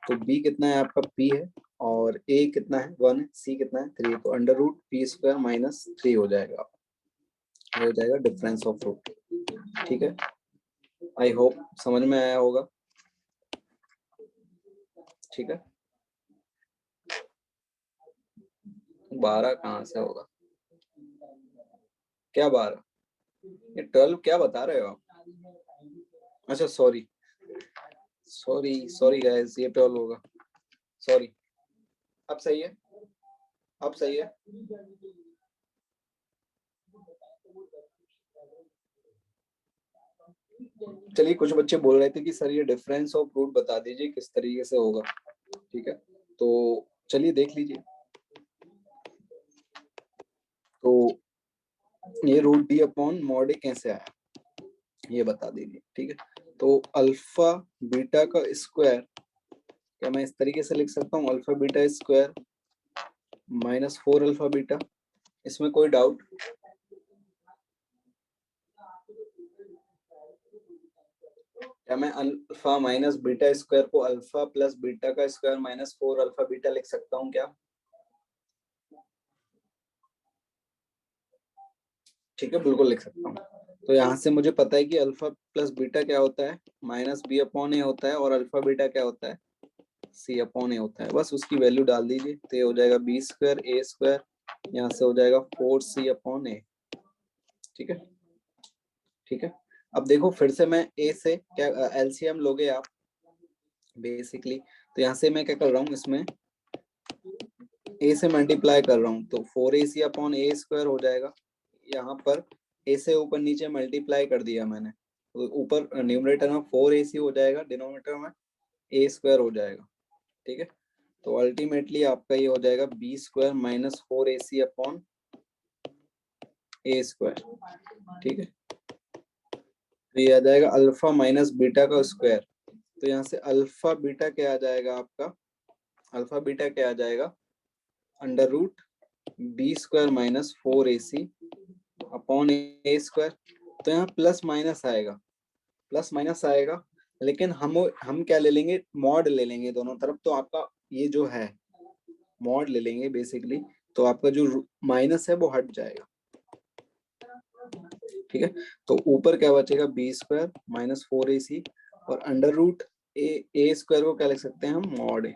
तो b कितना है आपका? p है, और a कितना है? 1 है, c कितना है? 3 है, तो अंडर रूट p² माइनस 3 हो जाएगा, हो जाएगा डिफरेंस ऑफ रूट। ठीक है, आई होप समझ में आया होगा। ठीक है, 12 कहाँ से होगा? क्या 12? ये 12 क्या बता रहे हो आप? अच्छा सॉरी गाइस, ये 12 होगा, सॉरी। अब सही है, अब सही है। चलिए, कुछ बच्चे बोल रहे थे कि सर ये डिफरेंस ऑफ रूट बता दीजिए किस तरीके से होगा। ठीक है, तो चलिए देख लीजिए। तो ये रूट डी अपॉन मॉड ए कैसे आया ये बता दीजिए। ठीक है, तो अल्फा बीटा का स्क्वायर क्या मैं इस तरीके से लिख सकता हूँ? Alpha beta square -4 alpha beta. इसमें कोई डाउट? क्या मैं अल्फा माइनस बीटा स्क्वायर को अल्फा प्लस बीटा का स्क्वायर माइनस 4 अल्फा बीटा लिख सकता हूँ क्या? ठीक है, बिल्कुल लिख सकता हूँ। तो यहाँ से मुझे पता है कि अल्फा प्लस बीटा क्या होता है, माइनस बी अपॉन ए होता है, और अल्फा बीटा क्या होता है, सी अपॉन ए होता है। बस उसकी वैल्यू डाल दीजिए तो ये हो जाएगा बी स्क्वायर ए स्क्वायर, यहाँ से हो जाएगा 4c अपॉन ए। ठीक है, ठीक है। अब देखो फिर से मैं ए से क्या एलसीएम लोगे आप बेसिकली, तो यहाँ से मैं क्या कर रहा हूँ, इसमें ए से मल्टीप्लाई कर रहा हूँ तो 4ac अपॉन ए स्क्वायर हो जाएगा। यहाँ पर ए से ऊपर नीचे मल्टीप्लाई कर दिया मैंने, तो ऊपर न्यूमरेटर में 4ac हो जाएगा, डिनोमिनेटर में ए स्क्वायर हो जाएगा। ठीक है, तो अल्टीमेटली आपका ये हो जाएगा b square minus 4ac upon a square. ठीक है, तो ये आ जाएगा अल्फा माइनस बीटा का स्क्वायर। तो यहाँ से अल्फा बीटा क्या आ जाएगा आपका, अल्फा बीटा क्या आ जाएगा, under root b square minus 4ac upon a square. तो यहाँ प्लस माइनस आएगा, प्लस माइनस आएगा, लेकिन हम क्या ले लेंगे, मॉड ले लेंगे दोनों तरफ। तो आपका ये जो है मॉड ले लेंगे बेसिकली, तो आपका जो माइनस है वो हट जाएगा। ठीक है, तो ऊपर क्या बचेगा, बी स्क्वायर माइनस 4ac और अंडर रूट ए स्क्वायर को क्या लिख सकते हैं हम, मॉड ए।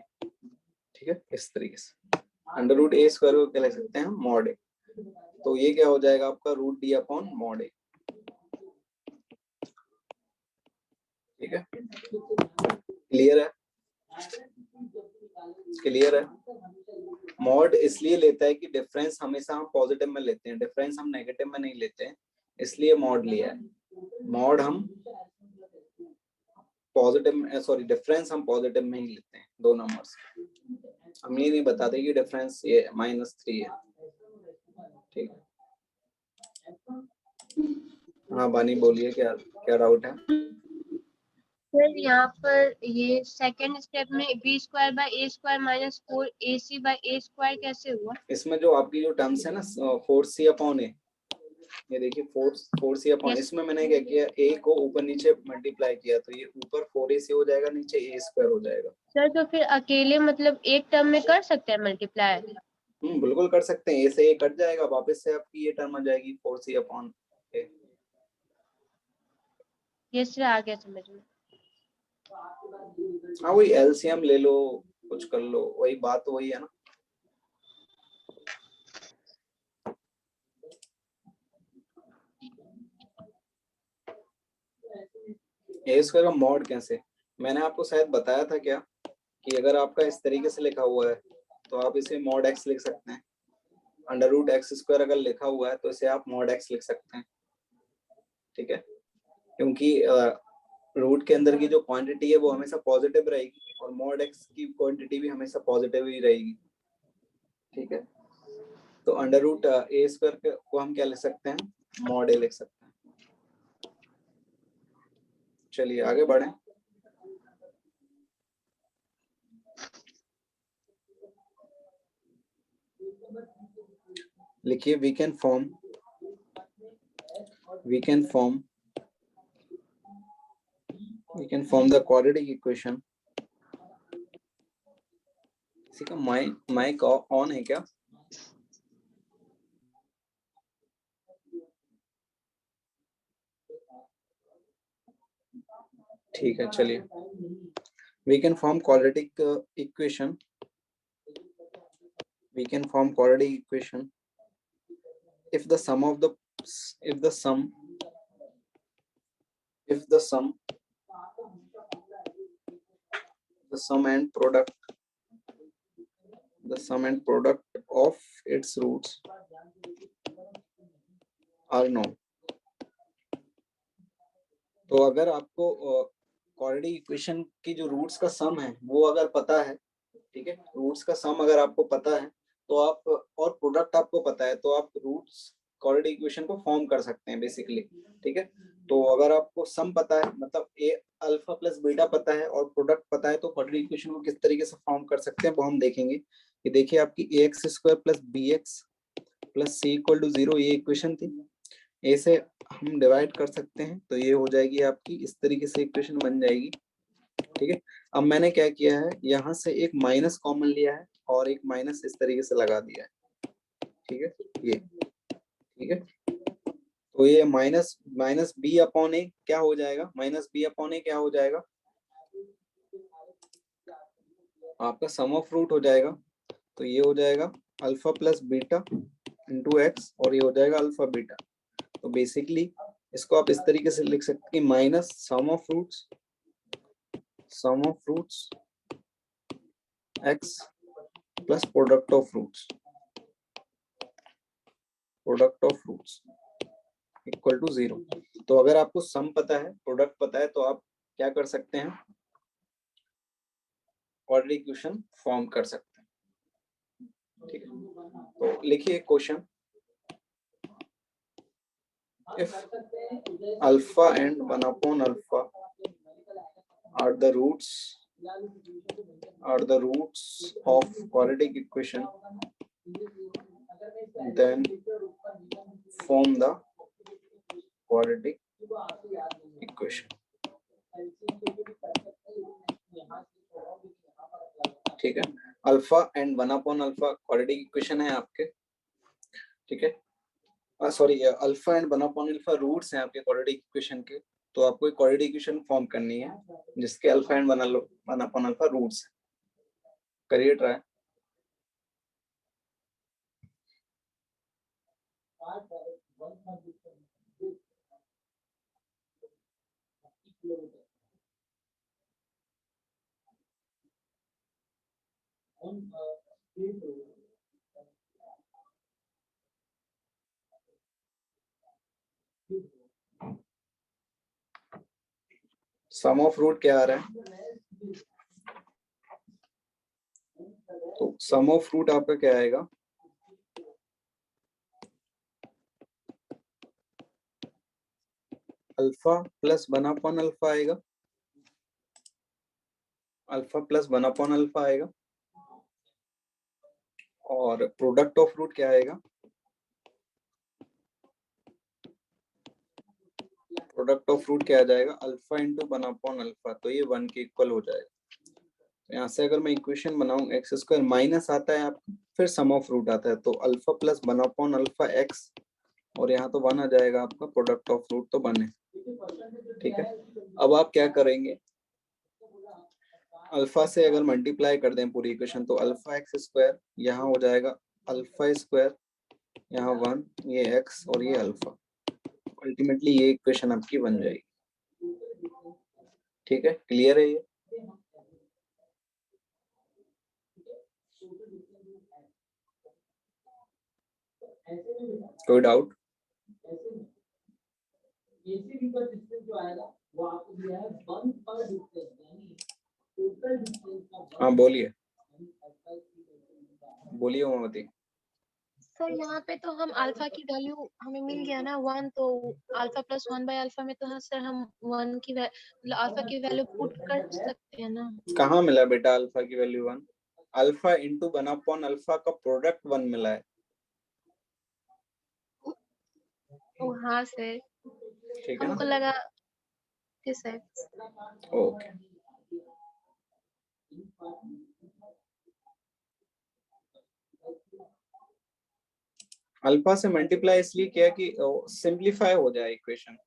ठीक है, इस तरीके से अंडर रूट ए स्क्वायर को क्या लिख सकते हैं हम, मॉड ए। तो ये क्या हो जाएगा आपका, रूट डी अपॉन मॉड ए। ठीक है, क्लियर है, क्लियर है। मॉड इसलिए लेता है कि डिफरेंस हमेशा हम पॉजिटिव में लेते हैं, डिफरेंस हम नेगेटिव में नहीं लेते हैं, इसलिए मॉड लिया है। मॉड हम पॉजिटिव में, सॉरी डिफरेंस हम पॉजिटिव में ही लेते हैं दो नंबर्स। हम ये नहीं बताते कि डिफरेंस ये -3 है। ठीक है, हाँ बानी बोलिए, क्या क्या डाउट है? सर यहाँ पर ये सेकंड स्टेप में b square by a square minus 4ac by a square कैसे हुआ? इसमें जो आपकी जो टर्म्स है ना 4c अपॉन ए, ये देखिए 4c अपॉन, इसमें मैंने क्या किया, a को ऊपर नीचे मल्टीप्लाई किया, तो ये ऊपर 4ac हो जाएगा, नीचे a स्क्वायर हो जाएगा। सर तो फिर अकेले मतलब एक टर्म में कर सकते हैं मल्टीप्लाई? बिल्कुल कर सकते हैं, a से a कट जाएगा, वापस से आपकी ये टर्म आ जाएगी 4c अपॉन a। ये सर आ गया समझ में। हाँ वही एलसीएम ले लो, कुछ कर लो, वही बात वही है ना। ए स्क्वायर का मॉड कैसे, मैंने आपको शायद बताया था क्या, कि अगर आपका इस तरीके से लिखा हुआ है तो आप इसे मॉड एक्स लिख सकते हैं। अंडर रूट एक्स स्क्वायर अगर लिखा हुआ है तो इसे आप मॉड एक्स लिख सकते हैं। ठीक है, क्योंकि रूट के अंदर की जो क्वांटिटी है वो हमेशा पॉजिटिव रहेगी, और मॉड एक्स की क्वांटिटी भी हमेशा पॉजिटिव ही रहेगी। ठीक है, तो अंडर रूट ए स्क्वायर को हम क्या लिख सकते हैं, मॉड ए लिख सकते हैं। चलिए आगे बढ़ें। लिखिए we can form the quadratic equation. किसी का माइक ऑन है क्या? ठीक है, चलिए we can form quadratic equation if the sum and product of its roots are known। तो अगर आपको क्वाड्रेटिक इक्वेशन की जो रूट्स का सम है वो अगर पता है, ठीक है, रूट्स का सम अगर आपको पता है तो आप, और प्रोडक्ट आपको पता है, तो आप रूट्स क्वाड्रेटिक इक्वेशन को फॉर्म कर सकते हैं बेसिकली। ठीक है, तो अगर आपको सम पता है, मतलब ए अल्फा प्लस बीटा पता है और प्रोडक्ट पता है, तो क्वाड्रेटिक इक्वेशन को किस तरीके से फॉर्म कर सकते हैं वो हम देखेंगे। ये देखिए आपकी ax square plus bx plus c equal to 0 ये इक्वेशन थी। ए से हम डिवाइड कर सकते हैं, तो ये हो जाएगी आपकी, इस तरीके से इक्वेशन बन जाएगी। ठीक है, अब मैंने क्या किया है, यहाँ से एक माइनस कॉमन लिया है और एक माइनस इस तरीके से लगा दिया है। ठीक है, ये ठीक है, तो ये माइनस माइनस बी अपॉन ए क्या हो जाएगा, माइनस बी अपॉन ए क्या हो जाएगा, आपका सम ऑफ रूट हो जाएगा। तो ये हो जाएगा alpha plus beta into x, और ये हो जाएगा अल्फा बीटा। तो बेसिकली इसको आप इस तरीके से लिख सकते हैं, minus sum of roots x plus product of roots equal to 0। तो अगर आपको सम पता है, प्रोडक्ट पता है, तो आप क्या कर सकते हैं, क्वाड्रेटिक इक्वेशन फॉर्म कर सकते हैं। ठीक है, तो लिखिए question, if alpha and 1 upon alpha are the roots of quadratic equation, then form the quadratic equation। ठीक है, alpha and 1 upon alpha quadratic equation है आपके। ठीक है, sorry, alpha and 1 upon alpha roots हैं आपके क्वाड्रेटिक इक्वेशन के। तो आपको एक क्वाड्रेटिक इक्वेशन फॉर्म करनी है जिसके alpha and 1 upon alpha roots हैं। करिए ट्राई। सम ऑफ रूट क्या आ रहा है, तो सम ऑफ रूट आपका क्या आएगा, अल्फा प्लस 1 अपॉन अल्फा आएगा, अल्फा प्लस 1 अपॉन अल्फा आएगा, और प्रोडक्ट ऑफ रूट क्या आएगा, प्रोडक्ट ऑफ रूट क्या आ जाएगा, अल्फा इंटू 1 अपॉन अल्फा। तो ये 1 के इक्वल हो जाएगा। तो यहाँ से अगर मैं इक्वेशन बनाऊं, एक्स स्क्वायर माइनस आता है आपका, फिर सम ऑफ रूट आता है, तो alpha plus 1 upon alpha x, और यहाँ तो 1 आ जाएगा आपका, प्रोडक्ट ऑफ रूट तो 1 है। ठीक है, अब आप क्या करेंगे, अल्फा से अगर मल्टीप्लाई कर दें पूरी इक्वेशन, तो अल्फा एक्स स्क्वायर यहाँ हो जाएगा अल्फा स्क्वायर, यहाँ 1, ये एक्स और ये अल्फा, अल्टीमेटली ये इक्वेशन आपकी बन जाएगी। ठीक है, क्लियर है ये? कोई डाउट? हाँ बोलिए, बोलिए ममती। सर यहाँ पे तो हम अल्फा की वैल्यू हमें मिल गया ना 1, तो अल्फा प्लस 1 बाय अल्फा में तो हाँ सर हम 1 की मतलब अल्फा की वैल्यू पुट कर सकते हैं ना। कहाँ मिला बेटा अल्फा की value 1? Alpha into 1 upon alpha का प्रोडक्ट 1 मिला है। ओ हाँ सर, ठीक है हमको ना? लगा कि सर ओके, अल्फा से मल्टीप्लाई इसलिए किया कि सिंप्लीफाई हो जाए इक्वेशन,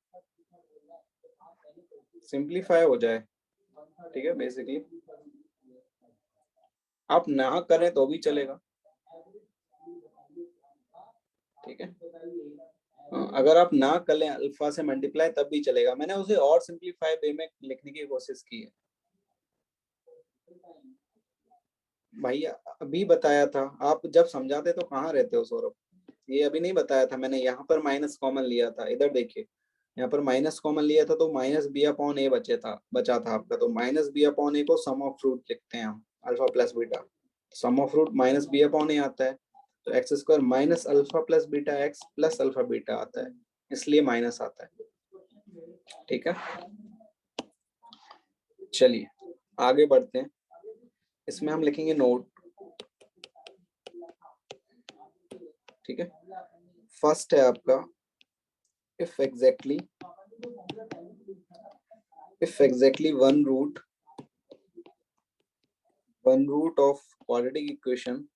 सिंप्लीफाई हो जाए। ठीक है, बेसिकली आप ना करें तो भी चलेगा। ठीक है, अगर आप ना करें अल्फा से मल्टीप्लाई तब भी चलेगा। मैंने उसे और सिंप्लीफाई वे में लिखने की कोशिश की है भैया, अभी बताया था। आप जब समझाते तो कहाँ रहते हो सौरभ, ये अभी नहीं बताया था मैंने। यहाँ पर माइनस कॉमन लिया था, इधर देखिए, यहाँ पर माइनस कॉमन लिया था तो माइनस बी अपॉन ए बचा था आपका। तो माइनस बी अपॉन ए को सम ऑफ रूट लिखते हैं हम, alpha plus beta. Sum of root minus b upon a आता है, तो x square minus alpha plus beta x plus alpha beta आता है, इसलिए माइनस आता है। ठीक है, चलिए आगे बढ़ते हैं। इसमें हम लिखेंगे नोट। ठीक है, फर्स्ट है आपका if exactly one root of quadratic equation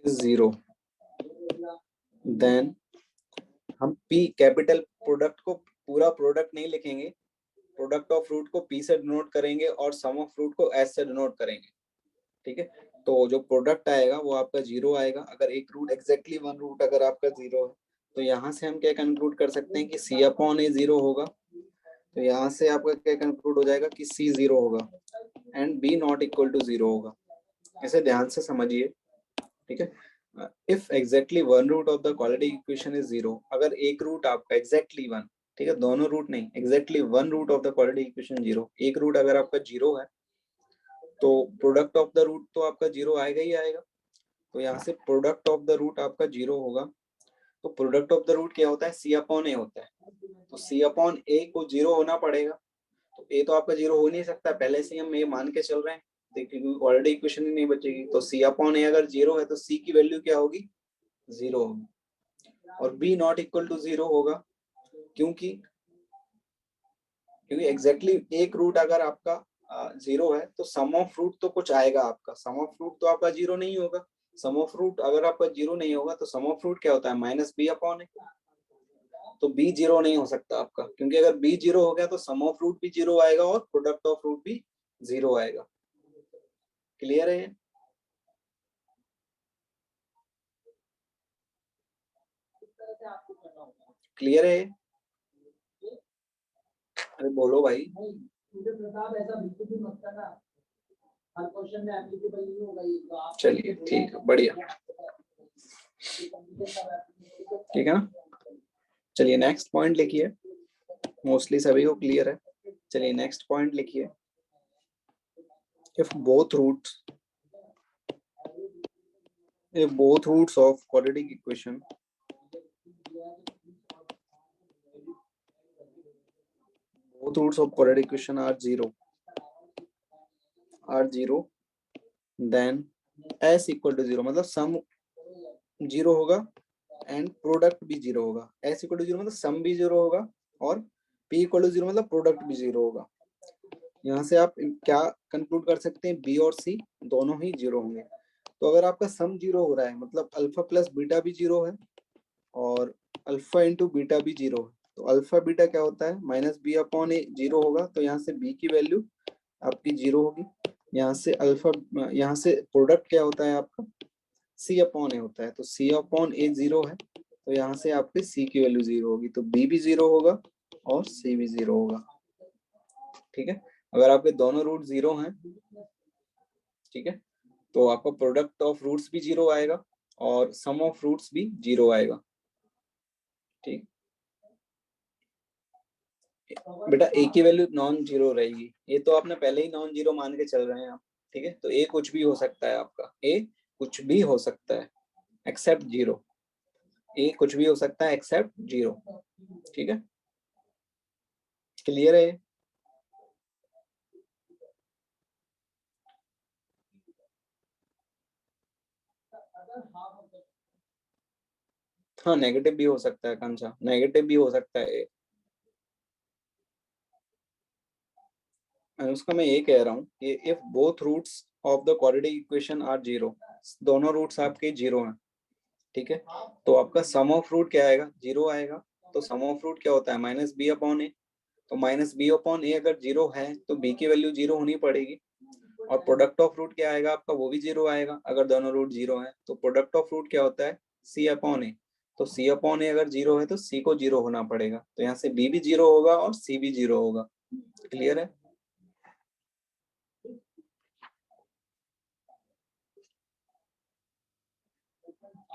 is 0, then हम P कैपिटल प्रोडक्ट को पूरा प्रोडक्ट नहीं लिखेंगे, प्रोडक्ट ऑफ रूट को P से डिनोट करेंगे और सम ऑफ रूट को S से डिनोट करेंगे, ठीक है। तो जो प्रोडक्ट आएगा वो आपका 0 आएगा। अगर एक रूट एग्जैक्टली वन रूट अगर आपका 0 है तो यहाँ से हम क्या कंक्लूड कर सकते हैं कि C अपॉन A 0 होगा। तो यहाँ से आपका क्या कंक्लूड हो जाएगा कि C 0 होगा and B not equal to 0 होगा। इसे ध्यान से समझिए, ठीक है। If exactly one root of the quadratic equation is 0, अगर एक रूट आपका एग्जैक्टली वन, ठीक है, दोनों रूट नहीं, exactly one root of the quadratic equation 0, एक रूट अगर आपका 0 है तो प्रोडक्ट ऑफ द रूट तो आपका 0 आएगा ही आएगा। तो यहाँ से प्रोडक्ट ऑफ द रूट आपका 0 होगा। तो प्रोडक्ट ऑफ द रूट क्या होता है? C अपॉन ए होता है। तो C अपॉन ए को 0 होना पड़ेगा। तो ए तो आपका 0 हो नहीं सकता, पहले से हम ये मान के चल रहे हैं, क्योंकि ऑलरेडी इक्वेशन ही नहीं बचेगी। तो C अपॉन ए अगर 0 है तो C की वैल्यू क्या होगी? 0 होगी। और B नॉट इक्वल टू 0 होगा, क्योंकि एग्जैक्टली एक रूट अगर आपका 0 है तो सम ऑफ रूट तो कुछ आएगा आपका। सम ऑफ रूट तो आपका 0 नहीं होगा। सम ऑफ रूट अगर आपका 0 नहीं होगा तो सम ऑफ रूट क्या होता है? माइनस B अपॉन ए। तो B 0 नहीं हो सकता आपका, क्योंकि अगर B 0 हो गया तो सम ऑफ रूट भी 0 आएगा और प्रोडक्ट ऑफ रूट भी 0 आएगा। क्लियर है? क्लियर है? अरे बोलो भाई। चलिए ठीक है, बढ़िया, ठीक है ना। चलिए नेक्स्ट पॉइंट लिखिए, मोस्टली सभी को क्लियर है। चलिए नेक्स्ट पॉइंट लिखिए। if both roots of quadratic equation are 0, then S equal to 0, मतलब सम 0 होगा एंड प्रोडक्ट भी 0 होगा। S equal to 0 मतलब सम भी 0 होगा और P equal to 0 मतलब प्रोडक्ट भी 0 होगा। यहाँ से आप क्या कंक्लूड कर सकते हैं? B और C दोनों ही 0 होंगे। तो अगर आपका सम 0 हो रहा है मतलब अल्फा प्लस बीटा भी 0 है और अल्फा इंटू बीटा भी 0 है। तो अल्फा बीटा क्या होता है? माइनस B अपॉन ए 0 होगा। तो यहाँ से B की वैल्यू आपकी 0 होगी। यहाँ से यहाँ से प्रोडक्ट क्या होता है आपका? C अपॉन ए होता है। तो C अपॉन ए 0 है, तो यहाँ से आपके C की वैल्यू 0 होगी। तो B भी 0 होगा और C भी 0 होगा, ठीक है। अगर आपके दोनों रूट 0 हैं, ठीक है, तो आपका प्रोडक्ट ऑफ रूट्स भी 0 आएगा और सम ऑफ रूट्स भी 0 आएगा, ठीक। बेटा ए की वैल्यू नॉन जीरो रहेगी। ये तो आपने पहले ही नॉन जीरो मान के चल रहे हैं आप, ठीक है। तो ए कुछ भी हो सकता है आपका, ए कुछ भी हो सकता है एक्सेप्ट 0। ए कुछ भी हो सकता है एक्सेप्ट 0, ठीक है। क्लियर है? हाँ, नेगेटिव भी हो सकता है कंचा, नेगेटिव भी हो सकता है। अनुष्का, मैं ये कह रहा हूँ कि if both roots of the quadratic equation are 0, दोनों रूट्स आपके 0 हैं, ठीक है, तो आपका सम ऑफ रूट क्या आएगा? 0 आएगा। तो सम ऑफ रूट क्या होता है? माइनस B अपॉन ए। तो माइनस B अपॉन ए अगर 0 है तो B की वैल्यू 0 होनी पड़ेगी। और प्रोडक्ट ऑफ रूट क्या आएगा आपका? वो भी 0 आएगा अगर दोनों रूट 0 है। तो प्रोडक्ट ऑफ रूट क्या होता है? C अपॉन ए। तो C अपॉन ए अगर 0 है तो C को 0 होना पड़ेगा। तो यहाँ से B भी 0 होगा और C भी 0 होगा। क्लियर है?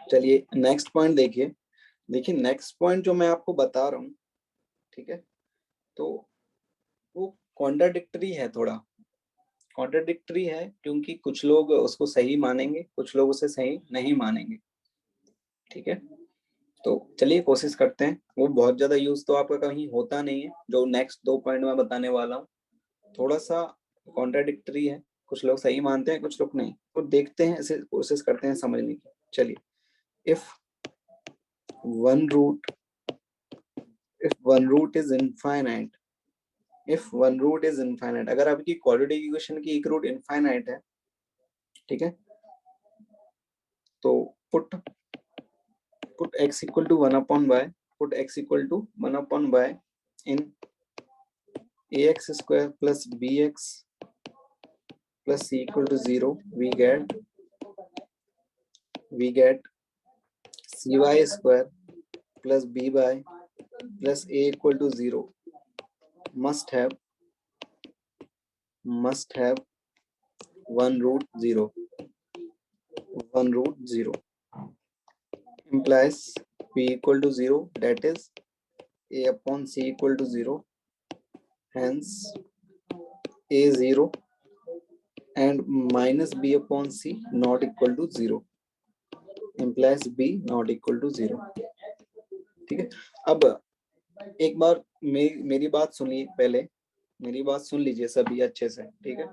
चलिए नेक्स्ट पॉइंट देखिए। देखिए नेक्स्ट पॉइंट जो मैं आपको बता रहा हूँ, ठीक है, तो वो कॉन्ट्राडिक्टरी है, थोड़ा कॉन्ट्राडिक्टरी है, क्योंकि कुछ लोग उसको सही मानेंगे, कुछ लोग उसे सही नहीं मानेंगे, ठीक है। तो चलिए कोशिश करते हैं। वो बहुत ज्यादा यूज तो आपका कहीं होता नहीं है, जो नेक्स्ट 2 पॉइंट मैं बताने वाला हूँ। थोड़ा सा कॉन्ट्राडिक्टरी है, कुछ लोग सही मानते हैं, कुछ लोग नहीं, तो देखते हैं, इसे कोशिश करते हैं समझने की। चलिए, if one root is infinite, if one root is infinite, अगर आपकी क्वाड्रेटिक इक्वेशन की एक रूट इनफाइनाइट है, ठीक है, तो put x equal to 1/y, put x equal to 1/y in ax square plus bx plus c equal to 0, we get cy square plus by plus a equal to 0 must have 1 root 0 implies p equal to 0, that is a upon c equal to 0, hence a 0 and minus b upon c not equal to 0 implies b not equal to 0। ठीक है, अब एक बार मेरी बात सुनिए, पहले मेरी बात सुन लीजिए सभी अच्छे से, ठीक है।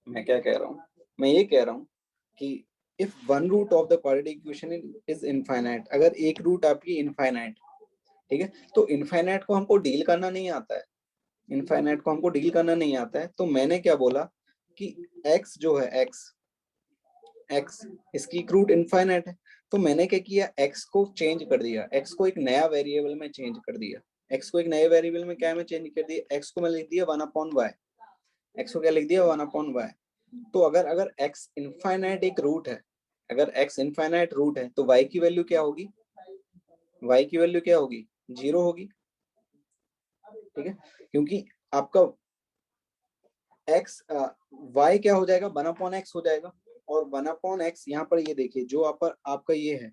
मैं क्या कह रहा हूँ, मैं ये कह रहा हूँ कि if one root of the quadratic equation is infinite, अगर एक रूट आपकी इनफाइनाइट, ठीक है, तो इनफाइनाइट को हमको डील करना नहीं आता है, इनफाइनाइट को हमको डील करना नहीं आता है। तो मैंने क्या बोला कि x जो है x इसकी एक रूट इनफाइनाइट है, तो मैंने क्या किया, x को चेंज कर दिया, x को एक नया वेरिएबल में चेंज कर दिया, x को एक नए वेरिएबल में क्या में चेंज कर दिया, x को मैं लिख दिया 1/y, x को क्या लिख दिया 1/y। तो अगर x इनफाइनाइट एक रूट है, अगर x इनफाइनाइट रूट है, तो y की वैल्यू क्या होगी, y की वैल्यू क्या होगी, 0 होगी, ठीक है, क्योंकि आपका x y क्या हो जाएगा 1/x हो जाएगा, और 1/x यहाँ पर ये देखिए जो आपका ये है,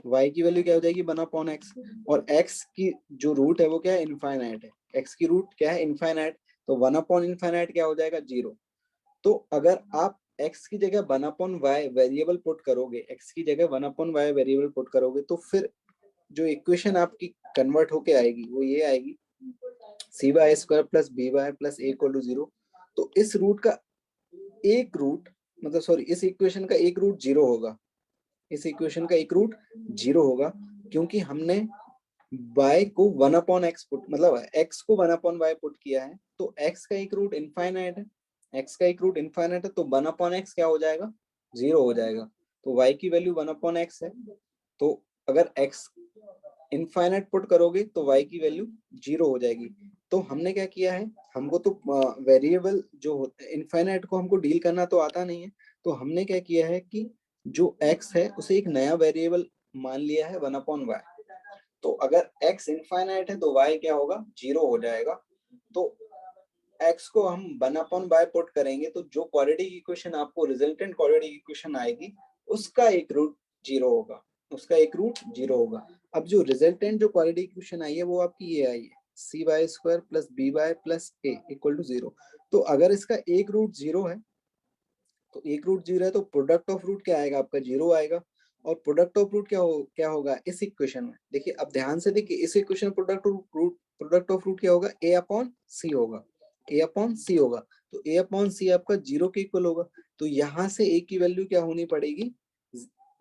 y की वैल्यू क्या हो जाएगी 1/x, और x की जो रूट है वो क्या है इनफाइनाइट है, x की रूट क्या है इनफाइनाइट, तो 1/इनफाइनाइट क्या हो जाएगा 0। तो अगर आप x की जगह 1/y वेरिएबल पुट करोगे, x की जगह 1/y वेरिएबल पुट करोगे, तो फिर जो इक्वेशन आपकी कन्वर्ट होके आएगी वो ये आएगी cy square plus by plus a equal to 0। तो इस रूट का एक रूट मतलब सॉरी इस इक्वेशन का एक रूट 0 होगा, इस इक्वेशन का एक रूट 0 होगा, क्योंकि हमने y को 1/x पुट मतलब x को 1/y पुट किया है, तो x का एक रूट इनफाइनाइट है, x का एक रूट इनफाइनाइट है, तो 1/x क्या हो जाएगा 0 हो जाएगा। तो y की वैल्यू 1/x है, तो अगर x इनफाइनाइट पुट करोगे तो y की वैल्यू 0 हो जाएगी। तो हमने क्या किया है, हमको तो वेरिएबल जो होते हैं इनफाइनाइट को हमको डील करना तो आता नहीं है, तो हमने क्या किया है कि जो x है उसे एक नया वेरिएबल मान लिया है 1/y। तो अगर x इनफाइनाइट है तो y क्या होगा 0 हो जाएगा। तो x को हम 1/y पुट करेंगे, तो जो क्वाड्रेटिक इक्वेशन आपको रिजल्टेंट क्वाड्रेटिक इक्वेशन आएगी उसका एक रूट 0 होगा, उसका एक रूट 0 होगा। अब जो रिजल्टेंट जो क्वाड्रेटिक इक्वेशन आई है वो आपकी ये आई है cy square plus by plus a equal to 0। तो अगर इसका एक रूट 0 है, तो एक रूट 0 है, तो प्रोडक्ट ऑफ रूट क्या आएगा आपका 0 आएगा। और प्रोडक्ट ऑफ रूट क्या होगा इस इक्वेशन में, देखिए अब ध्यान से देखिए इस इक्वेशन प्रोडक्ट ऑफ रूट क्या होगा a/c होगा, a/c होगा। तो a/c आपका 0 के इक्वल होगा, तो यहाँ से a की वैल्यू क्या होनी पड़ेगी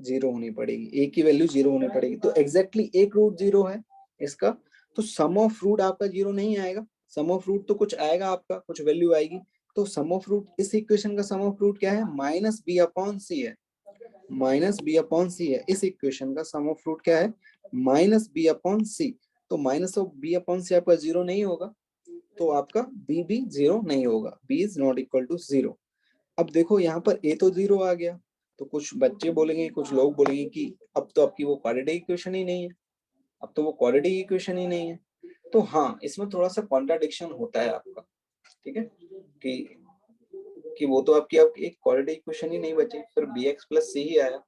0 होनी पड़ेगी, a की वैल्यू 0 होनी पड़ेगी। तो एग्जैक्टली एक रूट 0 है इसका, तो सम ऑफ रूट आपका 0 नहीं आएगा, सम ऑफ रूट तो कुछ आएगा आपका, कुछ वैल्यू आएगी। तो सम ऑफ रूट इस इक्वेशन का सम ऑफ रूट क्या है -b/c है, -b/c है। इस इक्वेशन का सम ऑफ रूट क्या है -b/c। तो -b/c आपका 0 नहीं होगा, तो आपका b भी 0 नहीं होगा, b is not equal to 0। अब देखो यहाँ पर a तो 0 आ गया, तो कुछ बच्चे बोलेंगे, कुछ लोग बोलेंगे कि अब तो आपकी वो क्वाड्रेटिक इक्वेशन ही नहीं है, अब तो वो क्वाड्रेटिक इक्वेशन ही नहीं है। तो हाँ, इसमें थोड़ा सा कॉन्ट्राडिक्शन होता है आपका, ठीक है, कि वो तो आपकी एक क्वाड्रेटिक इक्वेशन ही नहीं बची, फिर bx प्लस c ही आया।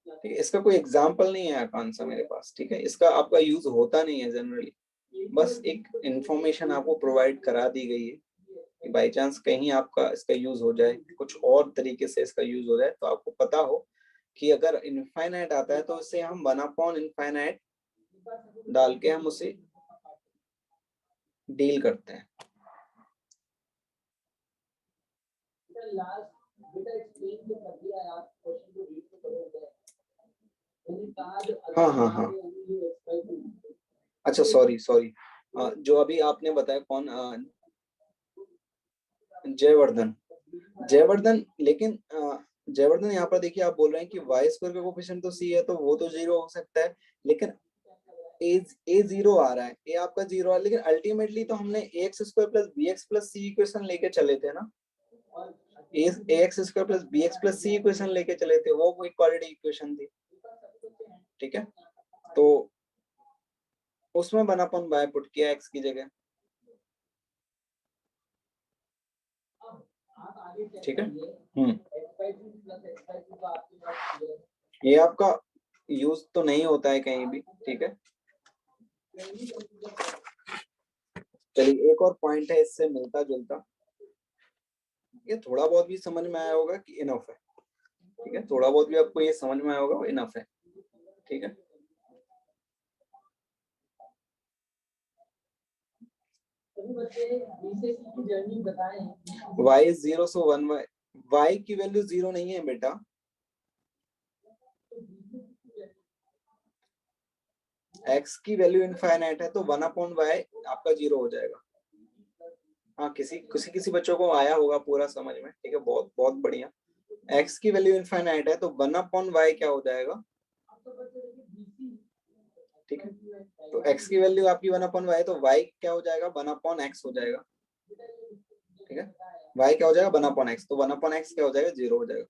ठीक है, इसका कोई एग्जाम्पल नहीं है आकांक्षा सा मेरे पास, ठीक है, इसका आपका यूज होता नहीं है जनरली, बस एक इंफॉर्मेशन आपको प्रोवाइड करा दी गई है कि बाई चांस कहीं आपका इसका यूज हो जाए, कुछ और तरीके से इसका यूज हो जाए, तो आपको पता हो कि अगर इनफाइनाइट आता है तो इसे हम 1/इनफाइनाइट डाल के हम उसे डील करते हैं। हाँ हाँ हाँ, अच्छा सॉरी सॉरी, जो अभी आपने बताया कौन, जयवर्धन, जयवर्धन, लेकिन जयवर्धन यहाँ पर देखिए आप बोल रहे हैं कि वाई स्क्वायर का कोफिशिएंट तो सी है, तो वो तो जीरो हो सकता है, लेकिन ए जीरो आ रहा है, ए आपका जीरो आ रहा है, लेकिन अल्टीमेटली तो हमने a x square plus b x plus c equation लेके चले थे ना, a x square plus b x plus c equation लेके चले थे, वो कोई क्वाड्रेटिक इक्वेशन थी, ठीक है, तो उसमें बना अपन बाय पुट किया एक्स की जगह, ठीक है। ये आपका यूज तो नहीं होता है कहीं भी, ठीक है। चलिए एक और पॉइंट है इससे मिलता जुलता, ये थोड़ा बहुत भी समझ में आया होगा कि इनफ है, ठीक है, थोड़ा बहुत भी आपको ये समझ में आया होगा वो इनफ है, ठीक है। y is 0 so 1 y की वैल्यू 0 नहीं है बेटा, x की वैल्यू इनफाइनाइट है, तो 1/y आपका 0 हो जाएगा। हाँ, किसी बच्चों को आया होगा पूरा समझ में, ठीक है, बहुत बहुत बढ़िया। x की वैल्यू इनफाइनाइट है तो 1/y क्या हो जाएगा, ठीक है, तो x की वैल्यू आपकी 1/y, तो y क्या हो जाएगा, 1/x हो जाएगा, ठीक है, y क्या हो जाएगा 1/x, तो 1/x क्या हो जाएगा 0 हो जाएगा।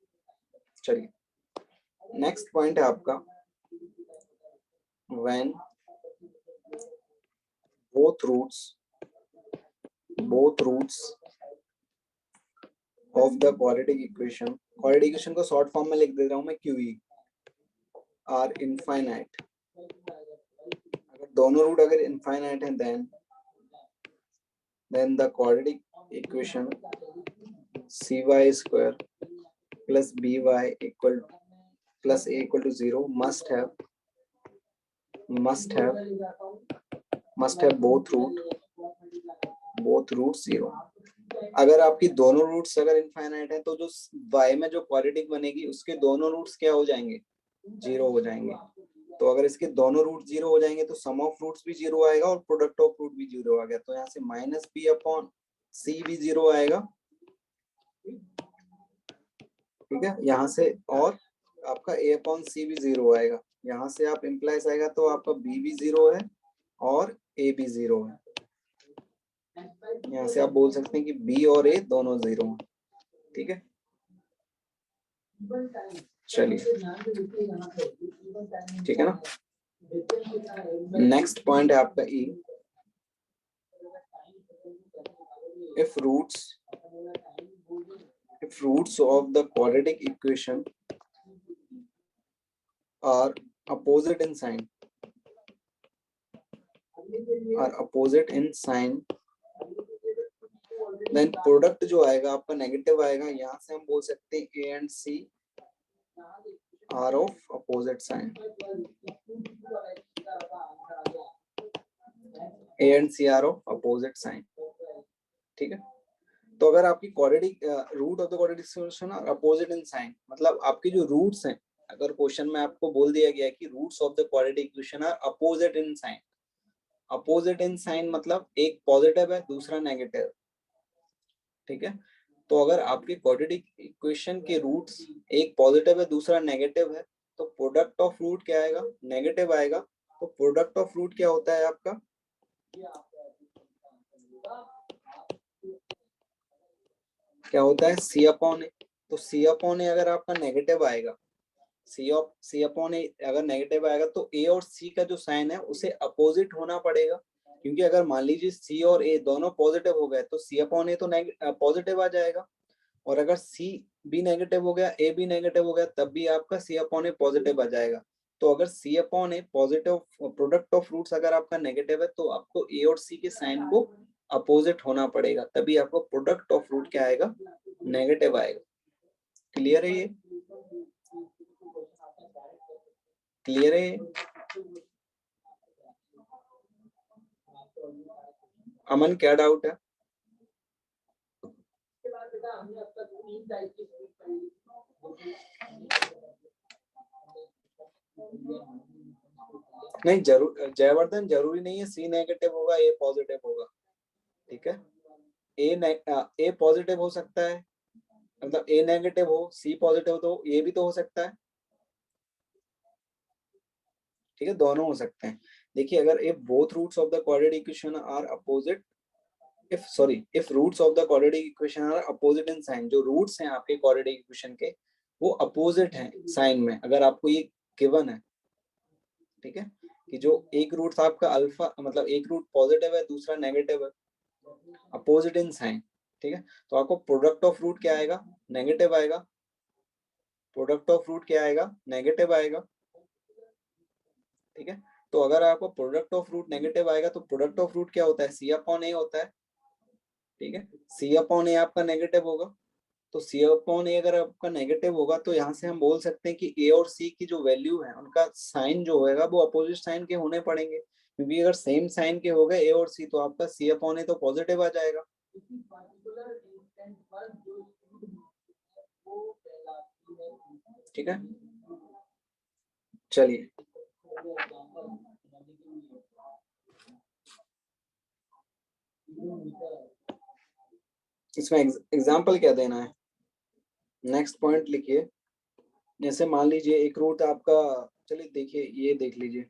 चलिए नेक्स्ट पॉइंट है आपका, when both roots of the quadratic equation को शॉर्ट फॉर्म में लिख दे रहा हूं मैं QE are infinite, अगर दोनों रूट अगर इनफाइनाइट हैं then the quadratic equation cy square plus by equal plus a equal to 0 must have both roots 0। अगर आपकी दोनों रूट्स अगर इनफाइनाइट है तो जो y में जो क्वाड्रेटिक बनेगी उसके दोनों रूट्स क्या हो जाएंगे, 0 हो जाएंगे। तो अगर इसके दोनों रूट 0 हो जाएंगे तो सम ऑफ रूट्स भी 0 आएगा और प्रोडक्ट ऑफ रूट भी 0 आ गया, तो यहाँ से माइनस बी अपॉन सी भी 0 आएगा, ठीक है, यहाँ से, और आपका a अपॉन सी भी 0 आएगा, यहाँ से आप इम्प्लाइज आएगा तो आपका b भी 0 है और a भी 0 है, यहाँ से आप बोल सकते हैं कि b और a दोनों 0 हैं, ठीक है। चलिए ठीक है ना, नेक्स्ट पॉइंट है आपका e, if roots of the quadratic equation are opposite in sign, then product जो आएगा आपका नेगेटिव आएगा, यहाँ से हम बोल सकते हैं a and c are of opposite sign, a and c are of opposite sign, ठीक है। तो अगर आपकी quadratic root of the quadratic equation are opposite in sign, मतलब आपके जो रूट्स हैं, अगर क्वेश्चन में आपको बोल दिया गया है कि roots of the quadratic equation are opposite in sign, opposite in sign मतलब एक पॉजिटिव है दूसरा नेगेटिव, ठीक है। तो अगर आपके क्वाड्रेटिक इक्वेशन के रूट्स एक पॉजिटिव है दूसरा नेगेटिव है तो प्रोडक्ट ऑफ रूट क्या आएगा, नेगेटिव आएगा, तो प्रोडक्ट ऑफ रूट क्या होता है आपका, क्या होता है सी अपॉन ए, तो सी अपॉन ए अगर आपका नेगेटिव आएगा, सी अपॉन ए अगर नेगेटिव आएगा तो ए और सी का जो साइन है उसे अपोजिट होना पड़ेगा, क्योंकि अगर मान लीजिए सी और ए दोनों पॉजिटिव हो गए तो सी अपॉन ए तो पॉजिटिव आ जाएगा, और अगर सी भी नेगेटिव हो गया ए भी नेगेटिव हो गया तब भी आपका सी अपॉन ए पॉजिटिव आ जाएगा। तो अगर c upon a positive, product of roots अगर आपका नेगेटिव है तो आपको ए और सी के साइन को अपोजिट होना पड़ेगा, तभी आपको प्रोडक्ट ऑफ रूट क्या आएगा, नेगेटिव आएगा। क्लियर है ये, क्लियर है? अमन क्या डाउट है? नहीं जरूर जयवर्धन, जरूरी नहीं है सी नेगेटिव होगा ए पॉजिटिव होगा, ठीक है। ए पॉजिटिव हो सकता है, मतलब ए नेगेटिव हो सी पॉजिटिव, तो ये भी तो हो सकता है, ठीक है, दोनों हो सकते हैं। देखिए अगर if both roots of the quadratic equation are opposite, if roots of the quadratic equation are opposite in sign, जो रूट्स हैं आपके क्वाड्रेटिक इक्वेशन के वो अपोजिट हैं साइन में, अगर आपको ये गिवन है, ठीक है, कि जो एक रूट था आपका अल्फा, मतलब एक रूट पॉजिटिव है दूसरा नेगेटिव है, अपोजिट इन साइन, ठीक है, तो आपको प्रोडक्ट ऑफ रूट क्या आएगा, नेगेटिव आएगा, प्रोडक्ट ऑफ रूट क्या आएगा, नेगेटिव आएगा, ठीक है। तो अगर आपको प्रोडक्ट ऑफ रूट नेगेटिव आएगा तो प्रोडक्ट ऑफ रूट क्या होता है, सी अपॉन ए होता है, ठीक है, सी अपॉन ए आपका नेगेटिव होगा, तो सी अपॉन ए अगर आपका नेगेटिव होगा तो यहाँ से हम बोल सकते हैं कि ए और सी की जो वैल्यू है उनका साइन जो होगा वो अपोजिट साइन के होने पड़ेंगे, क्योंकि अगर सेम साइन के हो गए ए और सी तो आपका सी अपॉन ए तो पॉजिटिव आ जाएगा। ठीक है, चलिए इसमें एग्जाम्पल क्या देना है, नेक्स्ट पॉइंट लिखिए। जैसे मान लीजिए एक रूट आपका, चलिए देखिए ये देख लीजिए,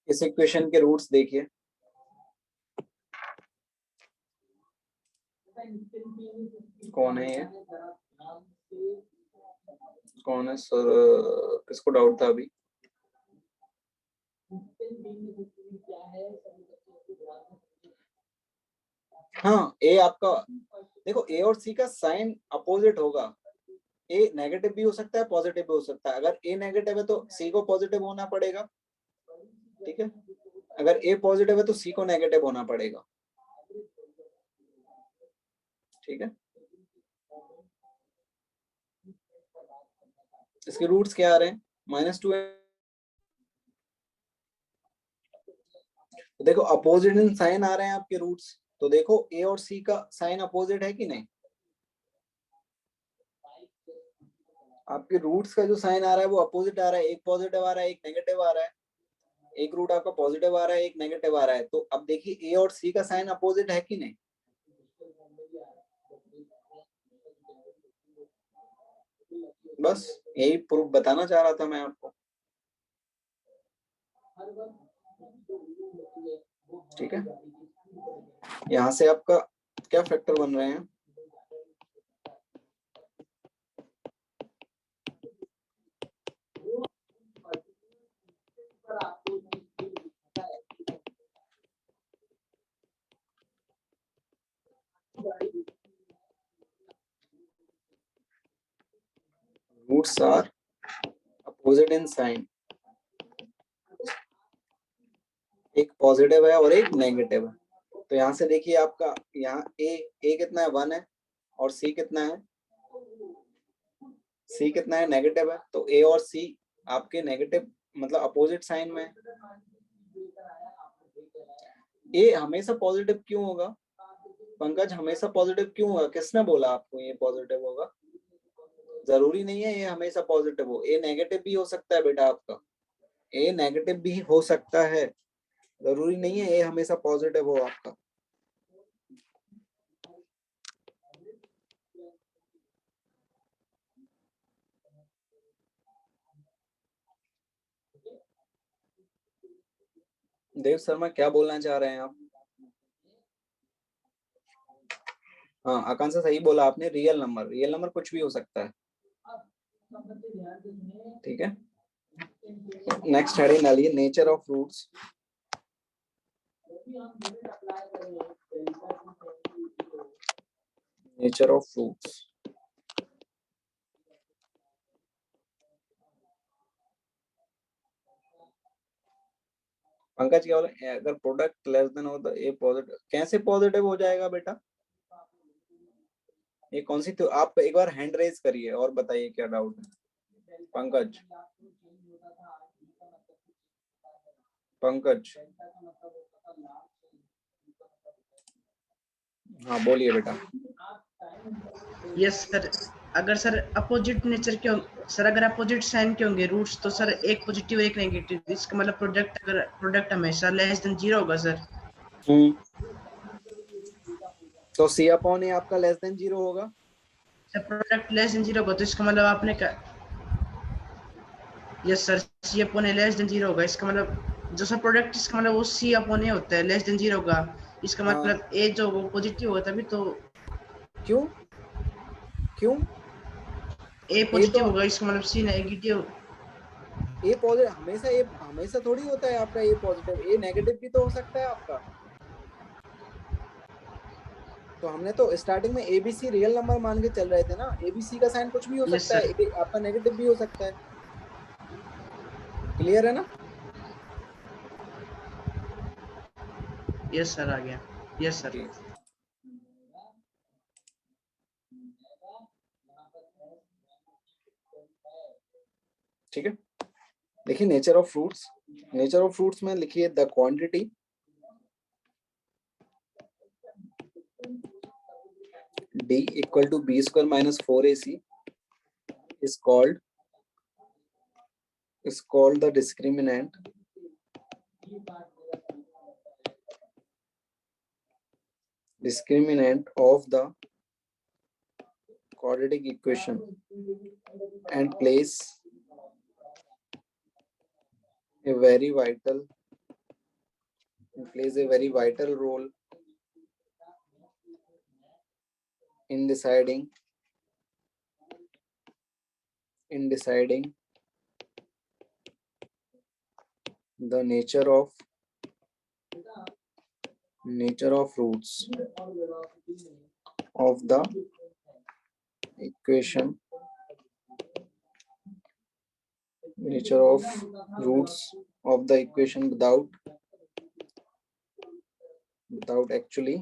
इस इक्वेशन के रूट्स देखिए, कौन है ये, कौन है सर, किसको डाउट था अभी, हाँ ए आपका, देखो ए और सी का साइन अपोजिट होगा, ए नेगेटिव भी हो सकता है पॉजिटिव भी हो सकता है, अगर ए नेगेटिव है तो सी को पॉजिटिव होना पड़ेगा, ठीक है, अगर ए पॉजिटिव है तो सी को नेगेटिव होना पड़ेगा, ठीक है। इसके रूट्स क्या आ रहे हैं, -2 है, तो देखो अपोजिट इन साइन आ रहे हैं आपके रूट्स, तो देखो ए और सी का साइन अपोजिट है कि नहीं, आपके रूट्स का जो साइन आ रहा है वो अपोजिट आ रहा है, एक पॉजिटिव आ रहा है एक नेगेटिव आ रहा है, एक रूट आपका पॉजिटिव आ रहा है एक नेगेटिव आ रहा है, तो अब देखिए ए और सी का साइन अपोजिट है कि नहीं, बस यही प्रूफ बताना चाह रहा था मैं आपको, ठीक है। यहाँ से आपका क्या फैक्टर बन रहे हैं, roots are opposite in sign, एक पॉजिटिव है और एक नेगेटिव है, तो यहाँ से देखिए आपका यहाँ ए कितना है 1 है और सी कितना है, सी कितना है नेगेटिव है, तो ए और सी आपके नेगेटिव मतलब अपोजिट साइन में, ए हमेशा पॉजिटिव क्यों होगा, पंकज हमेशा पॉजिटिव क्यों होगा, किसने बोला आपको ये पॉजिटिव होगा, जरूरी नहीं है ये हमेशा पॉजिटिव हो, ए नेगेटिव भी हो सकता है बेटा आपका, ए नेगेटिव भी हो सकता है, जरूरी नहीं है ए हमेशा पॉजिटिव हो आपका। देव शर्मा क्या बोलना चाह रहे हैं आप, हाँ आकांक्षा सही बोला आपने, रियल नंबर कुछ भी हो सकता है, ठीक है। नेक्स्ट हेडिंग डालिए, nature of roots, nature of roots, Pankaj क्या बोले, अगर प्रोडक्ट लेस देन हो तो ए पॉजिटिव, कैसे पॉजिटिव हो जाएगा बेटा, ये कौन सी, तो आप एक बार हैंड रेज करिए और बताइए क्या डाउट है, पंकज पंकज, हाँ बोलिए बेटा। यस सर, अगर सर अपोजिट नेचर के सर अगर अपोजिट साइन के होंगे रूट्स तो सर एक पॉजिटिव एक नेगेटिव, इसका मतलब प्रोडक्ट अगर प्रोडक्ट हमेशा लेस देन 0 होगा सर। तो सी अपॉन ए आपका लेस देन 0 होगा। सर प्रोडक्ट लेस देन 0 होगा तो इसका मतलब आपने यस सर सी अपॉन ए लेस देन 0 होगा, इसका मतलब जो सर प्रोडक्ट इसका मतलब वो सी अपॉन ए होता है लेस देन 0 होगा, इसका मतलब ए जो वो पॉजिटिव होगा तभी तो। क्यों क्यों ए पॉजिटिव होगा इसका मतलब सी नेगेटिव। ए पॉजिटिव हमेशा थोड़ी होता है आपका ए पॉजिटिव, ए नेगेटिव भी तो हो सकता है आपका। तो हमने तो स्टार्टिंग में एबीसी रियल नंबर मान के चल रहे थे ना, एबीसी का साइन कुछ भी हो सकता है, आपका नेगेटिव भी हो सकता है। क्लियर है ना? यस सर आ गया। Yes sir. ठीक है, देखिए nature of fruits, nature of fruits में लिखिए the quantity d equal to b square minus 4ac is called the discriminant of the quadratic equation and plays a very vital role in deciding the nature of roots of the equation, without actually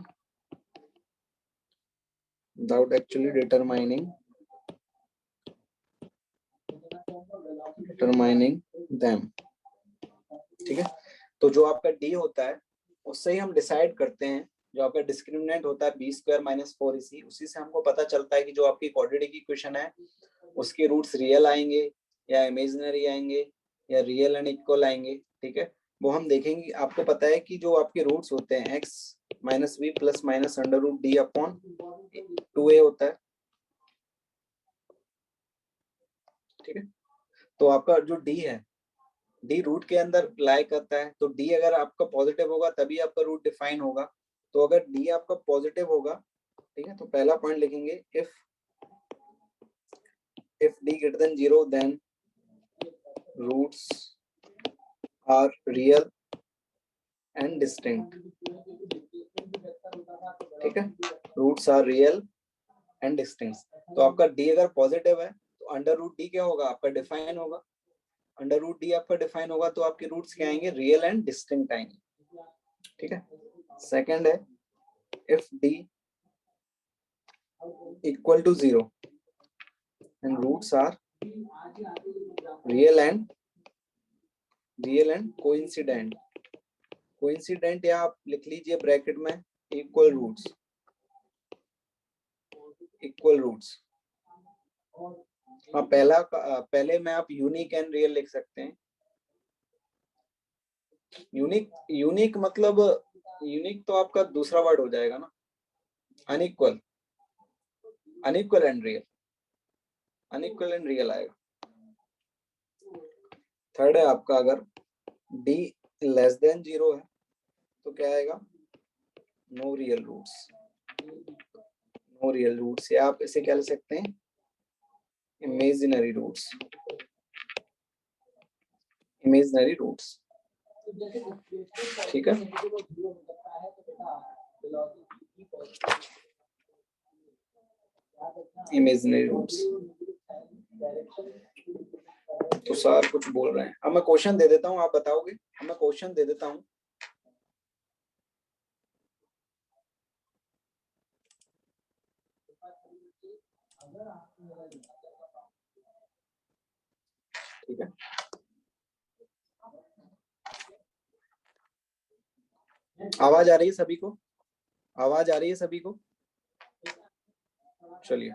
determining them। ठीक है, तो जो आपका d होता है उससे ही हम decide करते हैं, जो आपका डिस्क्रिमिनेंट होता है b स्क्वायर माइनस 4ac, उसी से हमको पता चलता है कि जो आपकी क्वाड्रेटिक इक्वेशन है उसके रूट्स रियल आएंगे या इमेजिनरी आएंगे या रियल एंड इक्वल आएंगे। ठीक है, वो हम देखेंगे। आपको पता है कि जो आपके रूट्स होते हैं x minus v plus minus under root d upon 2a होता है। ठीक है, तो आपका जो d है, d रूट के अंदर लाई करता है, तो d अगर आपका पॉजिटिव होगा तभी आपका रूट डिफाइन होगा। तो अगर d आपका पॉजिटिव होगा, ठीक है, तो पहला पॉइंट लिखेंगे if d greater than 0 then roots are real and distinct। ठीक है, roots are real and distinct. तो आपका d अगर पॉजिटिव है तो अंडर रूट डी क्या होगा, आपका डिफाइन होगा। अंडर रूट डी आपका डिफाइन होगा तो आपके रूट्स क्या आएंगे, रियल एंड डिस्टिंक्ट आएंगे। ठीक है, सेकंड है if d equal to 0 and roots are real and coincident. Coincident या आप लिख लीजिए ब्रैकेट में इक्वल रूट्स। हाँ, पहले में आप यूनिक एंड रियल लिख सकते हैं। यूनिक मतलब यूनिक तो आपका दूसरा वर्ड हो जाएगा ना, अनइक्वल एंड रियल आएगा। थर्ड है आपका अगर d लेस देन 0 है तो क्या आएगा, नो रियल रूट्स, या आप इसे क्या लिख सकते हैं, इमेजिनरी रूट्स। ठीक है, इमेजिनरी रूट्स। तो सर कुछ बोल रहे हैं, अब मैं क्वेश्चन दे देता हूँ, आप बताओगे। अब मैं क्वेश्चन दे देता हूँ। ठीक है, आवाज आ रही है सभी को? आवाज आ रही है सभी को? चलिए,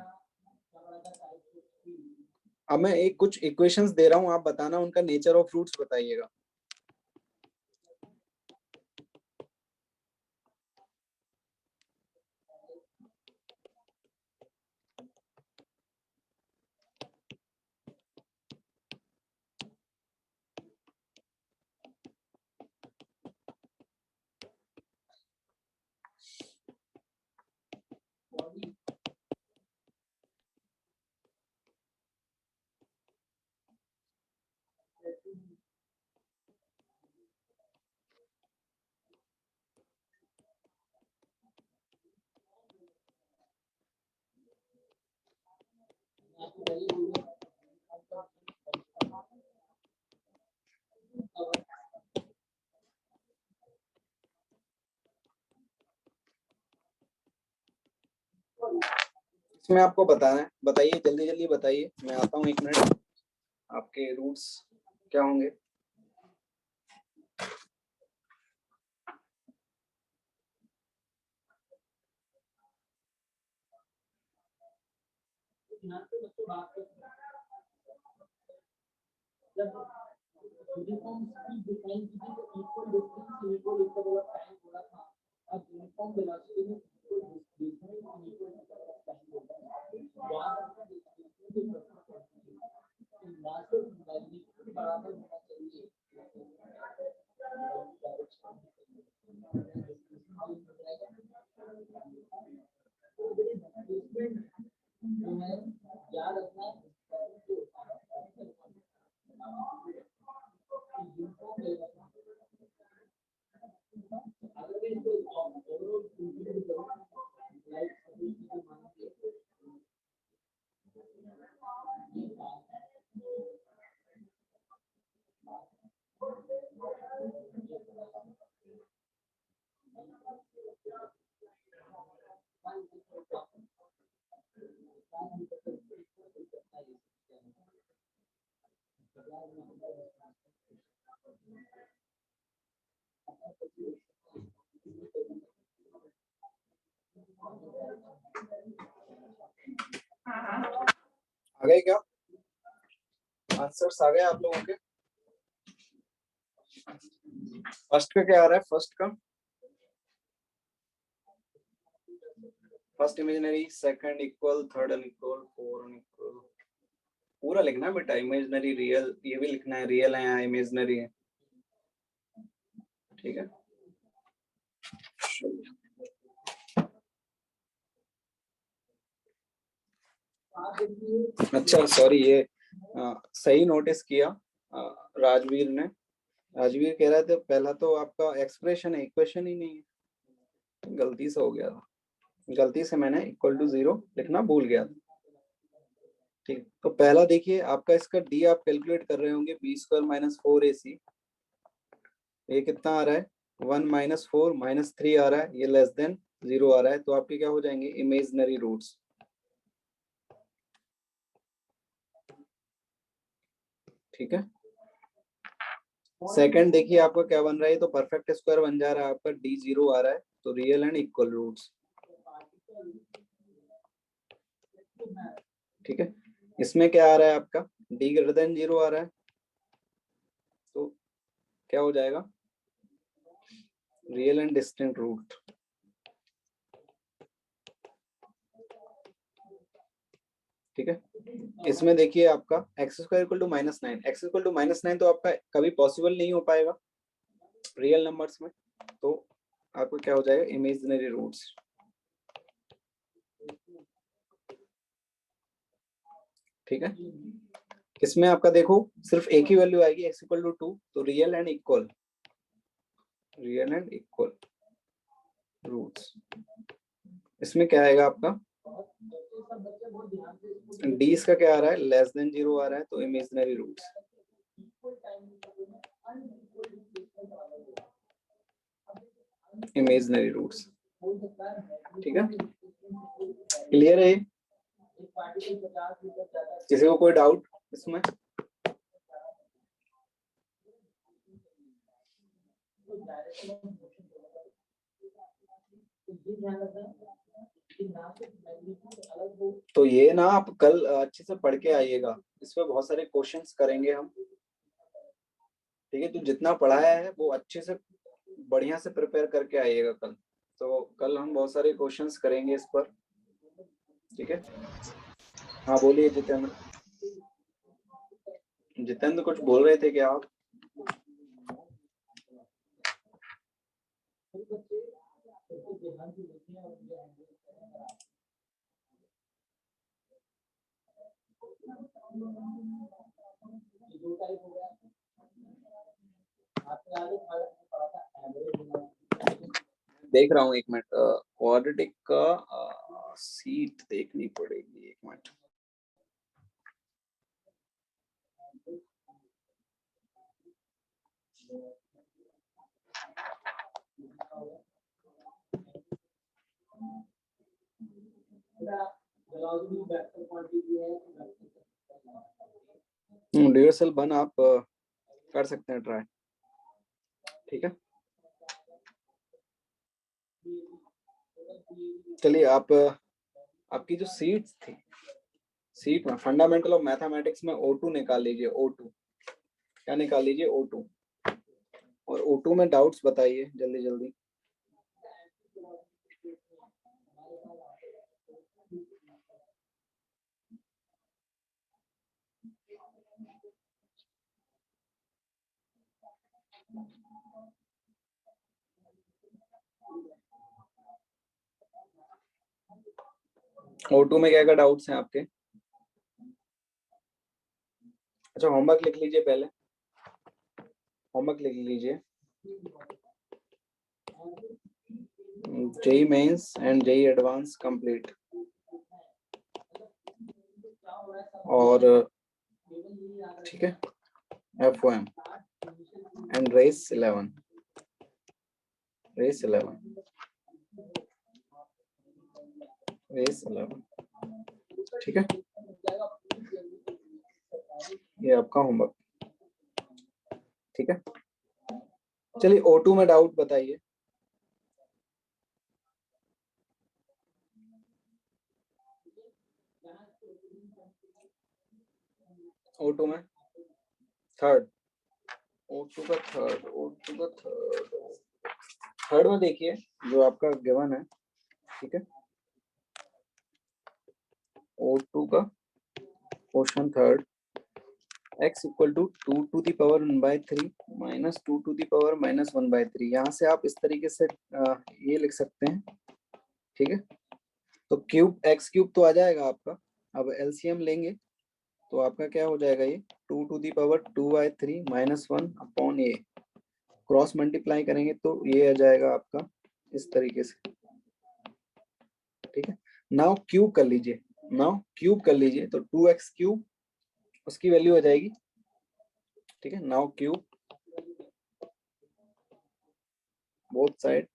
अब मैं एक कुछ इक्वेशंस दे रहा हूं, आप बताना उनका नेचर ऑफ रूट्स बताइएगा। इसमें आपको बताना है, बताइए जल्दी जल्दी बताइए, मैं आता हूँ 1 मिनट। आपके रूट्स क्या होंगे? आ गए क्या आंसर्स? आ गए आप लोगों के? फर्स्ट का क्या आ रहा है? First imaginary, second equal, third unequal, four unequal. पूरा लिखना है बेटा, इमेजिनरी रियल, ये भी लिखना है, रियल है या इमेजिनरी है, ठीक है? अच्छा सॉरी, ये सही नोटिस किया राजवीर ने। राजवीर कह रहा था पहला तो आपका एक्सप्रेशन है, इक्वेशन ही नहीं है, गलती से हो गया था, गलती से मैंने इक्वल टू 0 लिखना भूल गया था। ठीक, तो पहला देखिए आपका, इसका डी आप कैलकुलेट कर रहे होंगे, b² - 4ac, ये कितना आ रहा है? 1 - 4 - 3 आ रहा है, ये लेस देन 0 आ रहा है, तो आपके क्या हो जाएंगे? Imaginary roots. ठीक है, सेकंड देखिए आपका क्या बन रहा है, तो परफेक्ट स्क्वायर बन जा रहा है आपका, d0 आ रहा है, तो रियल एंड इक्वल रूट्स। ठीक है, इसमें क्या आ रहा है आपका? d greater than 0 आ रहा है, तो क्या हो जाएगा? Real and distinct root. ठीक है, इसमें देखिए आपका x² = -9, x = -9 तो आपका कभी पॉसिबल नहीं हो पाएगा रियल नंबर्स में, तो आपको क्या हो जाएगा? Imaginary roots. ठीक है, इसमें आपका देखो सिर्फ एक ही वैल्यू आएगी, x = 2, तो रियल एंड इक्वल रूट्स। इसमें क्या आएगा आपका? डी इसका क्या आ रहा है? लेस देन 0 आ रहा है, तो इमेजिनरी रूट्स। Imaginary roots. ठीक है, क्लियर है? किसी को कोई डाउट इसमें? तो ये ना आप कल अच्छे से पढ़ के आइएगा, इस पे बहुत सारे क्वेश्चंस करेंगे हम, ठीक है। तो जितना पढ़ाया है वो अच्छे से बढ़िया से प्रिपेयर करके आइएगा कल। तो कल हम बहुत सारे क्वेश्चंस करेंगे इस पर, ठीक है। हाँ बोलिए जितेंद्र। जितेंद्र कुछ बोल रहे थे क्या आप? देख रहा हूँ, एक मिनट, क्वाड्रेटिक का सीट देखनी पड़ेगी, एक मिनट। ड्यूरेसल बन आप कर सकते हैं ट्राई, ठीक है। चलिए आप आपकी जो सीट्स थी, सीट में फंडामेंटल ऑफ मैथमेटिक्स में O2 निकाल लीजिए। O2 क्या निकाल लीजिए? O2। और O2 में डाउट्स बताइए जल्दी जल्दी। O2 में क्या क्या डाउट्स हैं आपके? अच्छा होमवर्क लिख लीजिए, पहले होमवर्क लिख लीजिए। JEE mains and JEE advance complete, और ठीक है FOM and race 11, race 11, race 11, ठीक है। ये आपका होमवर्क, ठीक है। चलिए O2 में डाउट बताइए। O2 में थर्ड, O2 का थर्ड, O2 का थर्ड में देखिए जो आपका गिवन है, ठीक है। O2 का question third, x equal to 2 to the power 1/3 minus 2 to the power minus 1/3। यहाँ से आप इस तरीके से ये लिख सकते हैं, ठीक है। तो क्यूब x क्यूब तो आ जाएगा आपका। अब LCM लेंगे तो आपका क्या हो जाएगा? ये 2 to the power 2/3 minus 1 upon a, cross multiply करेंगे तो ये आ जाएगा आपका इस तरीके से, ठीक है। नाउ क्यूब कर लीजिए, नाउ क्यूब कर लीजिए तो 2x क्यूब उसकी वैल्यू हो जाएगी, ठीक है। Now cube both side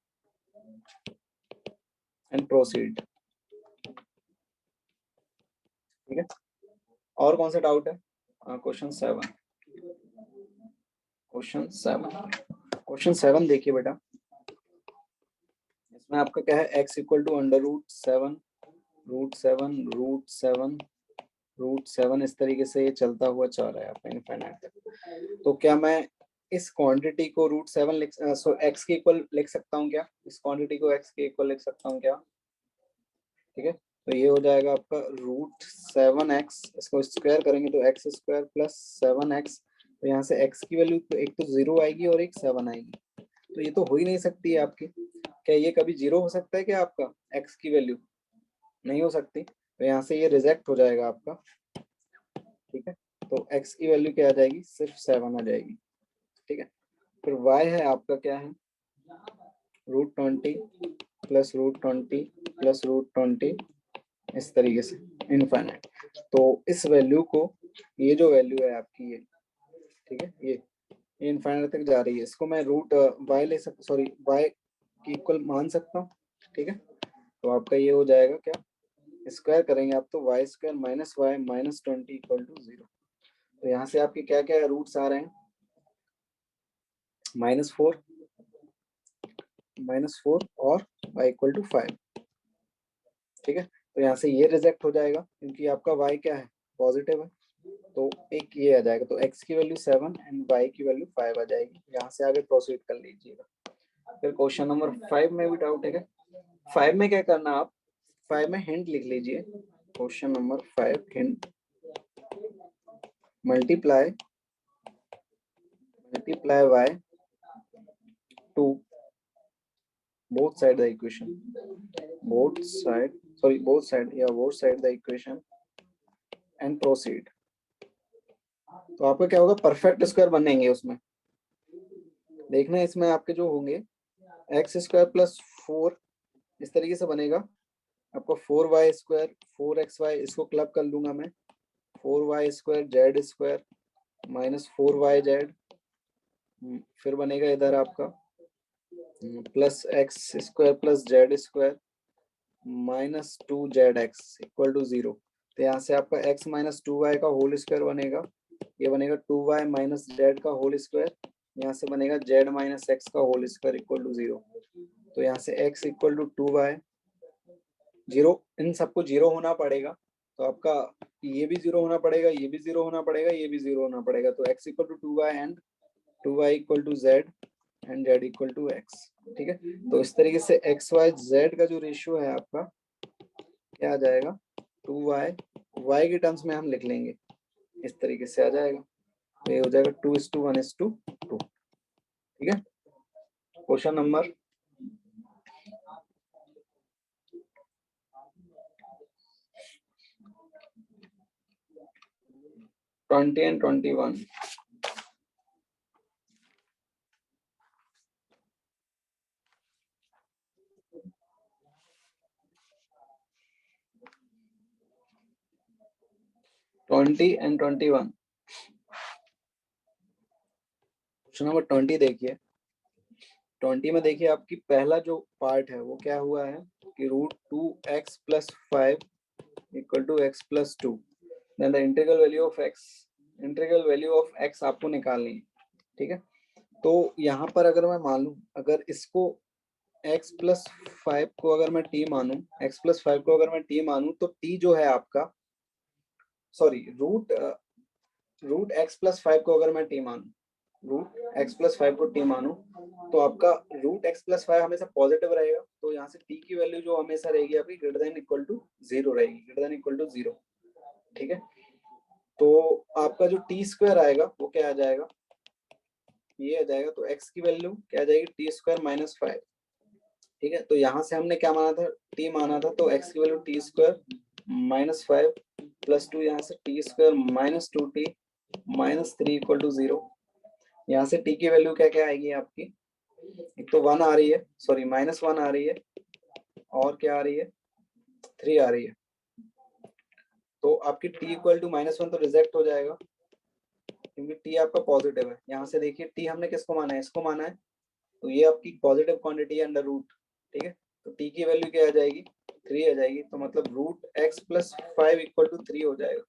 and proceed, ठीक है। और कौन सा डाउट है? क्वेश्चन 7, क्वेश्चन 7, क्वेश्चन 7 देखिए बेटा। इसमें आपका क्या है? x equal to under root 7 root 7 root 7 root 7, इस तरीके से ये चलता हुआ चल रहा है आपका इनफाइनाइट तक। तो क्या मैं इस क्वांटिटी को रूट 7 x के इक्वल लिख सकता हूँ क्या? इस क्वांटिटी को x के इक्वल लिख सकता हूँ क्या? ठीक है, तो ये हो जाएगा आपका रूट 7x, इसको स्क्वायर करेंगे तो x स्क्वायर प्लस 7x। तो यहाँ से x की वैल्यू तो एक तो 0 आएगी और एक 7 आएगी, तो ये तो हो ही नहीं सकती है आपकी। क्या ये कभी 0 हो सकता है क्या आपका? x की वैल्यू नहीं हो सकती, तो यहाँ से ये रिजेक्ट हो जाएगा आपका, ठीक है। तो x की वैल्यू क्या आ जाएगी? सिर्फ 7 आ जाएगी, ठीक है। फिर y है आपका क्या है? Root 20 plus root 20 plus root 20, इस तरीके से इनफाइनाइट। तो इस वैल्यू को, ये जो वैल्यू है आपकी ये, ठीक है, ये इनफाइनाइट तक जा रही है, इसको मैं रूट y ले सकता, सॉरी y की इक्वल मान सकता हूँ, ठीक है। तो आपका ये हो जाएगा क्या? स्क्वायर करेंगे आप तो y square minus y minus 20 equal to 0। तो यहाँ से आपके क्या क्या रूट्स आ रहे हैं? -4 -4 और y इक्वल टू 5। ठीक है, तो यहाँ से ये रिजेक्ट हो जाएगा क्योंकि आपका y क्या है, पॉजिटिव है, तो एक ये आ जाएगा, तो x की वैल्यू 7 एंड y की वैल्यू 5 आ जाएगी। यहाँ से आगे प्रोसीड कर लीजिएगा। फिर क्वेश्चन नंबर 5 में भी डाउट है क्या? 5 में क्या करना, आप 5 में हिंट लिख लीजिए। Question number 5 hint, multiply y to both side the equation, both side the equation and proceed। तो आपका क्या होगा, परफेक्ट स्क्वायर बनेंगे उसमें। देखना है इसमें आपके जो होंगे एक्स स्क्वायर प्लस 4 इस तरीके से बनेगा आपका 4y स्क्वायर 4xy, इसको क्लब कर लूंगा मैं, 4y square Z square minus 4yz, फिर बनेगा इधर आपका plus x square plus z square minus 2zx equal to 0। तो यहाँ से आपका x माइनस 2y का होल स्क्वायर बनेगा, ये बनेगा 2y माइनस जेड का होल स्क्वायर, यहाँ से बनेगा z माइनस एक्स का होल स्क्वायर इक्वल टू 0। तो यहाँ से x इक्वल टू 2y 0, इन सबको 0 होना पड़ेगा, तो आपका ये भी 0 होना पड़ेगा, ये भी 0 होना पड़ेगा, ये भी 0 होना पड़ेगा। तो x equal to 2y and 2y equal to z and z equal to x। ठीक है, तो इस तरीके से x y z का जो रेशियो है आपका क्या आ जाएगा, 2y y के टर्म्स में हम लिख लेंगे, इस तरीके से आ जाएगा, तो ये हो जाएगा 2:1:2। ठीक है, question number 20 and 21। Question number 20 देखिए। 20 में देखिए आपकी पहला जो पार्ट है वो क्या हुआ है कि √2x plus 5 equal to x plus 2, then the integral value of x आपको निकालनी है। ठीक है, तो यहाँ पर अगर मैं मान लूं, अगर इसको x प्लस 5 को अगर मैं t मानूं, x प्लस 5 को अगर मैं t मानूं, तो t जो है आपका, सॉरी रूट x प्लस 5 को अगर मैं t मानूं, रूट x प्लस 5 को t मानूं, तो आपका रूट x प्लस 5 हमेशा पॉजिटिव रहेगा, तो यहाँ से t की वैल्यू जो हमेशा रहेगी आपकी ग्रेटर देन इक्वल टू 0 रहेगी, ग्रेटर देन इक्वल टू 0। ठीक है, तो आपका जो t स्क्वायर आएगा वो क्या आ जाएगा, ये आ जाएगा, तो x की वैल्यू क्या आ जाएगी, t स्क्वायर माइनस 5। ठीक है, तो यहाँ से हमने क्या माना था, t माना था, तो x की value t square minus 5 plus 2, यहाँ से t square minus 2t minus 3 equal to 0। यहाँ से t की वैल्यू क्या क्या आएगी आपकी, एक तो 1 आ रही है, सॉरी माइनस 1 आ रही है, और क्या आ रही है, 3 आ रही है। तो आपकी t इक्वल टू -1 तो रिजेक्ट हो जाएगा क्योंकि t आपका पॉजिटिव है। यहाँ से देखिए t हमने किसको माना है, इसको माना है, तो ये आपकी पॉजिटिव क्वांटिटी है अंडर रूट। ठीक है, तो t की वैल्यू क्या आ जाएगी, 3 आ जाएगी, तो मतलब root x plus 5 equal to 3 हो जाएगा।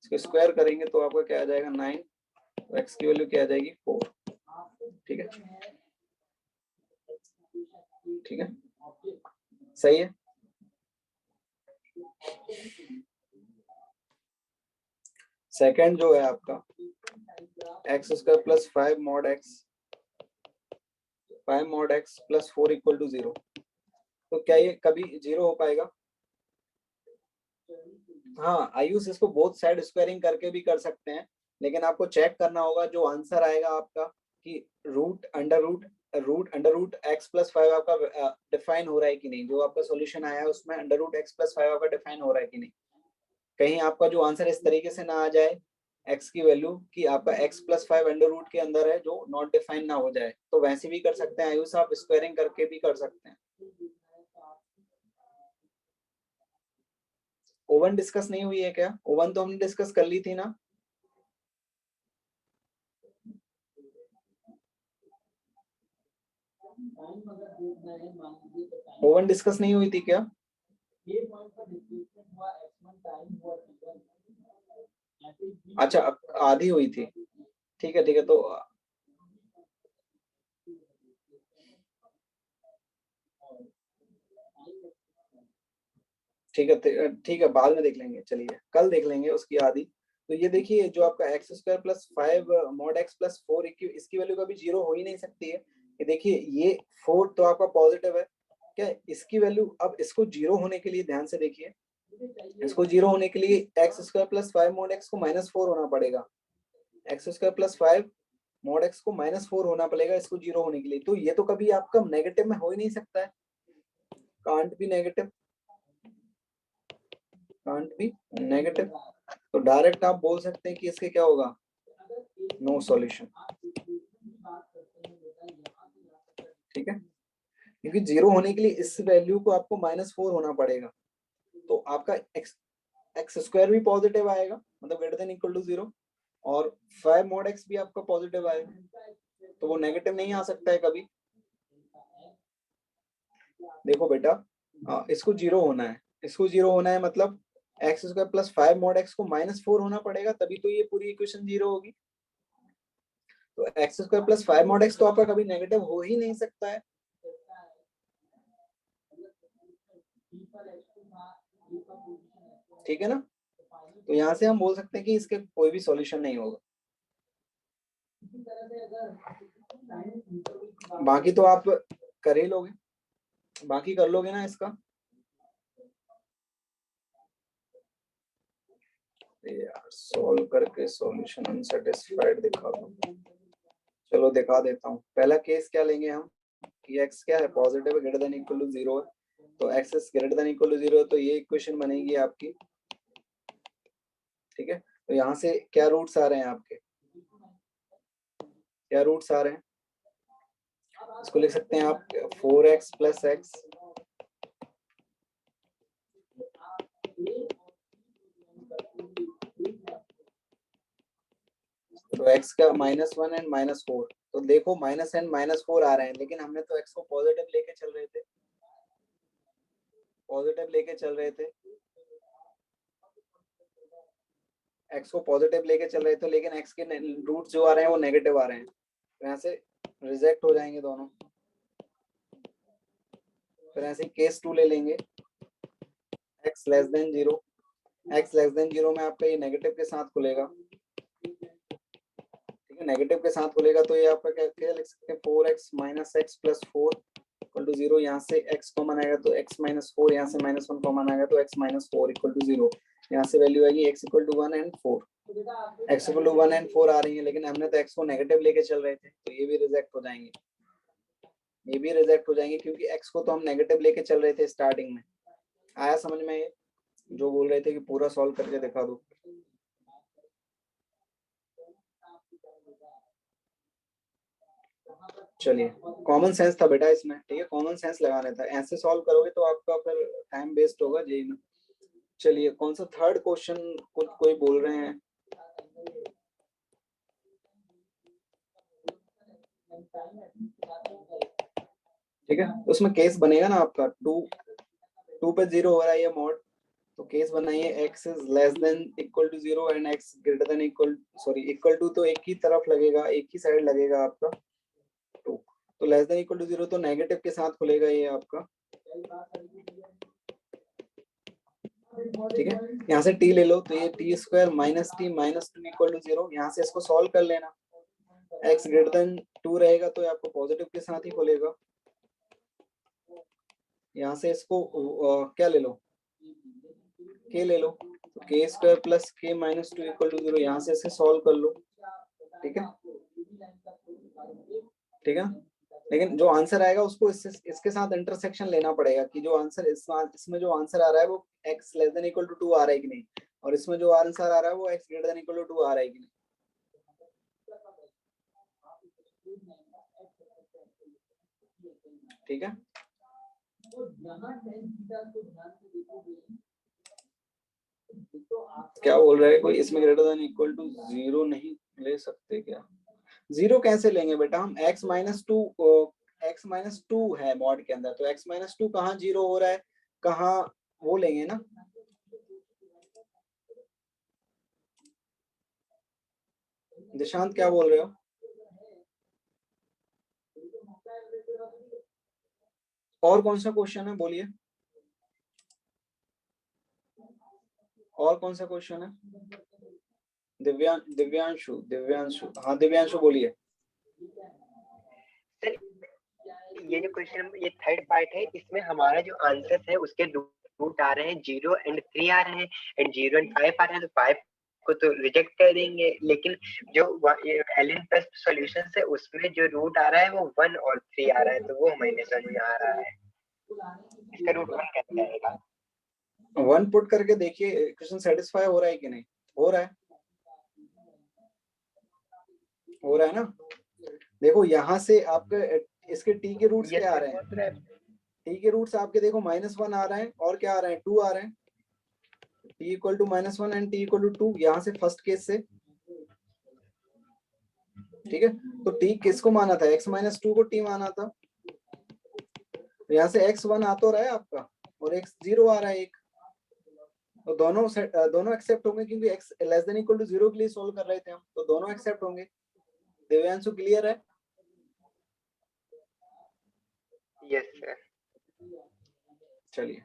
इसको स्क्वायर करेंगे तो आपका क्या आ जाएगा 9, तो x की वैल्यू क्या आ जाएगी 4। ठीक है, ठीक है, सही है। सेकंड जो है आपका x square plus 5 mod x plus 4 equal to 0, तो क्या ये कभी 0 हो पाएगा? हाँ, आयुष इसको बोथ साइड स्क्वायरिंग करके भी कर सकते हैं, लेकिन आपको चेक करना होगा जो आंसर आएगा आपका कि root under root x plus 5 आपका डिफाइन हो रहा है कि नहीं, जो आपका सॉल्यूशन आया है उसमें अंडर रूट एक्स प्लस 5 आपका डिफाइन हो रहा है कि नहीं। कहीं आपका जो आंसर इस तरीके से ना आ जाए x की वैल्यू कि आपका x प्लस 5 अंडर रूट के अंदर है जो नॉट डिफाइन ना हो जाए, तो वैसे भी कर सकते हैं आयुष, आप स्क्वायरिंग करके भी कर सकते हैं। ओवन डिस्कस नहीं हुई है क्या? ओवन तो हमने डिस्कस कर ली थी ना। ओवन डिस्कस नहीं हुई थी क्या? अच्छा, आधी हुई थी, ठीक है, ठीक है, तो ठीक है, ठीक है, बाद में देख लेंगे, चलिए कल देख लेंगे उसकी आधी। तो ये देखिए जो आपका x square plus 5 mod x plus 4 इसकी वैल्यू कभी 0 हो ही नहीं सकती है। ये देखिए ये 4 तो आपका पॉजिटिव है क्या, इसकी वैल्यू, अब इसको 0 होने के लिए ध्यान से देखिए, इसको 0 होने के लिए x square plus 5 mod x को -4 होना पड़ेगा, x square plus 5 mod x को -4 होना पड़ेगा इसको 0 होने के लिए। तो ये तो कभी आपका नेगेटिव में हो ही नहीं सकता है, can't be negative, can't be negative. तो डायरेक्ट आप बोल सकते हैं कि इसके क्या होगा, नो सॉल्यूशन। ठीक है, क्योंकि 0 होने के लिए इस वैल्यू को आपको -4 होना पड़ेगा, तो आपका एक्स स्क्वायर भी पॉजिटिव आएगा, मतलब ग्रेटर देन इक्वल टू 0, और 5 मॉड एक्स भी आपका पॉजिटिव आएगा, तो वो नेगेटिव नहीं आ सकता है कभी। देखो बेटा, इसको 0 होना है, इसको 0 होना है, मतलब x square plus 5 mod x को -4 होना पड़ेगा, तभी तो ये पूरी इक्वेशन 0 होगी। तो x square plus 5 mod x तो आपका कभी नेगेटिव हो ही नहीं सकता है। ठीक है ना, तो यहाँ से हम बोल सकते हैं कि इसके कोई भी सॉल्यूशन नहीं होगा। बाकी तो आप कर ही लोगे, बाकी कर लोगे ना इसका। यार सॉल्व करके सॉल्यूशन अनसैटिस्फाइड दिखा दो, चलो दिखा देता हूँ। पहला केस क्या लेंगे हम कि x क्या है, पॉजिटिव है, ग्रेटर देन इक्वल टू 0 है, तो x is greater than equal to 0 है, तो ये इक्वेशन बनेगी आपकी। ठीक है, तो यहाँ से क्या रूट्स आ रहे हैं आपके, क्या रूट्स आ रहे हैं, इसको लिख सकते हैं आप 4x प्लस एक्स, तो x का -1 एंड -4, तो देखो माइनस एंड -4 आ रहे हैं, लेकिन हमने तो x को पॉजिटिव लेके चल रहे थे, पॉजिटिव लेके चल रहे थे, x को पॉजिटिव लेके चल रहे थे, लेकिन x के रूट जो आ रहे हैं वो नेगेटिव आ रहे हैं, तो यहाँ से रिजेक्ट हो जाएंगे दोनों। फिर ऐसे केस 2 ले लेंगे, x less then 0, x less then 0 में आपका ये नेगेटिव के साथ खुलेगा, ठीक है, नेगेटिव के साथ खुलेगा, तो ये आपका क्या लिख सकते हैं, 4x minus x plus 4 equal to 0, यहाँ से x कॉमन आएगा तो x माइनस 4, यहाँ से -1 कॉमन आएगा तो x माइनस 4 इक्वल टू 0, यहाँ से वैल्यू आएगी x equal to 1 and 4, x equal to 1 and 4 आ रही है, लेकिन हमने तो x को नेगेटिव लेके चल रहे थे, तो ये भी रिजेक्ट हो जाएंगे, ये भी रिजेक्ट हो जाएंगे, क्योंकि x को तो हम नेगेटिव लेके चल रहे थे स्टार्टिंग में। आया समझ में ये जो बोल रहे थे कि पूरा सॉल्व करके दिखा दो। चलिए कॉमन सेंस था बेटा इसमें, ठीक है, कॉमन सेंस लगाना था, ऐसे सॉल्व करोगे तो आपका फिर टाइम वेस्ट होगा जेई में। चलिए कौन सा थर्ड क्वेश्चन कोई बोल रहे हैं, ठीक है, उसमें केस बनेगा ना आपका 2 पे 0 हो रहा है ये मॉड, तो केस बनाइए x is less than equal to 0 and x greater than equal to, तो एक ही तरफ लगेगा, एक ही साइड लगेगा आपका 2, तो लेस देन इक्वल टू 0 तो नेगेटिव के साथ खुलेगा ये आपका, ठीक है, यहाँ से t ले लो, तो ये t square minus t minus 2 equal to 0, यहाँ से इसको सॉल्व कर लेना, x ग्रेटर देन 2 रहेगा तो आपको पॉजिटिव के साथ ही खुलेगा, यहाँ से इसको क्या ले लो, k ले लो, तो k square plus k minus 2 equal to 0, यहाँ से इसे सॉल्व कर लो, ठीक है, ठीक है, लेकिन जो आंसर आएगा उसको इसके साथ इंटरसेक्शन लेना पड़ेगा कि जो आंसर इसमें जो आंसर आ रहा है वो x less than equal to 2 आ रहा है कि नहीं, और इसमें जो आंसर आ रहा है वो x greater than equal to 2 आ रहा है कि नहीं, ठीक है। क्या बोल रहा है कोई, इसमें ग्रेटर देन इक्वल टू 0 नहीं ले सकते क्या, 0 कैसे लेंगे बेटा हम, x माइनस टू है मॉड के अंदर, तो x माइनस 2 कहाँ 0 हो रहा है, कहाँ वो लेंगे ना, निशांत क्या बोल रहे हो, और कौन सा क्वेश्चन है बोलिए, और कौन सा क्वेश्चन है? दिव्यांशु हाँ दिव्यांशु बोलिए। ये जो क्वेश्चन, ये थर्ड पार्ट है, इसमें हमारा जो आंसर है उसके रूट आ रहे हैं 0 एंड 3 आ रहे हैं, एंड 0 एंड 5 आ रहे हैं, तो 5 को तो रिजेक्ट कर देंगे। लेकिन जो एलएन प्लस सॉल्यूशन है उसमें जो रूट आ रहा है वो 1 और 3 आ रहा है, तो वो हमें समझ में आ रहा है, इसका रूट 1 कैसे आएगा? 1 पुट करके देखिए क्वेश्चन सेटिस्फाई हो रहा है कि नहीं। हो रहा है ना। देखो यहाँ से आपके इसके टी के रूट्स क्या आ रहे हैं? टी के रूट्स आपके देखो -1 आ रहे हैं और क्या आ रहे हैं? 2 आ रहे हैं। t equal to -1 and t equal to 2 यहाँ से फर्स्ट केस से, ठीक है। तो t किसको माना था? x - 2 को t माना था। यहाँ से x1 आ तो रहा है आपका और x0 आ रहा है एक, तो दोनों एक्सेप्ट होंगे क्योंकि x less than equal to 0 के लिए सोल्व कर रहे थे हम, तो दोनों एक्सेप्ट होंगे। दिव्यांशु क्लियर है? Yes sir. चलिए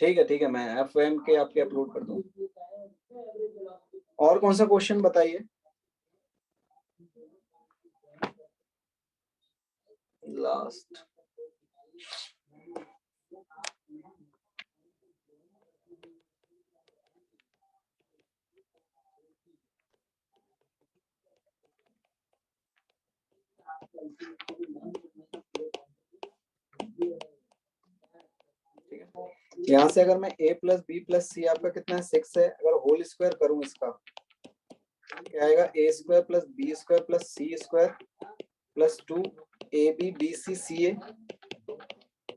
ठीक है मैं FM के आपके अपलोड कर दूं। और कौन सा क्वेश्चन बताइए? लास्ट यहाँ से अगर मैं a प्लस बी प्लस सी आपका कितना है 6 है, अगर होल स्क्वायर करूं इसका क्या आएगा? a square plus b square plus c square plus 2 ab bc ca।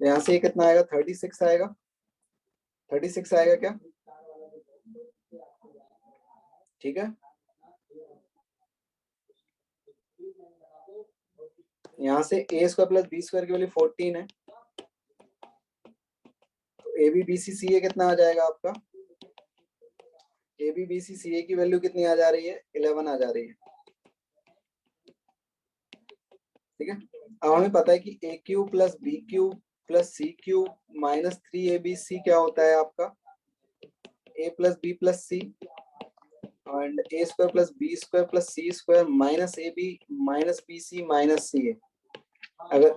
यहाँ से कितना आएगा? 36 आएगा। 36 आएगा क्या? ठीक है। यहाँ से a square plus b square की वैल्यू 14 है, तो ए बी बी सी सी ए कितना आ जाएगा आपका? ए बी बी सी सी ए की वैल्यू कितनी आ जा रही है? 11 आ जा रही है। ठीक है। अब हमें पता है कि a cube plus b cube plus c cube minus 3abc क्या होता है आपका? a plus b plus c and a square plus b square plus c square minus ab minus b c minus c a. अगर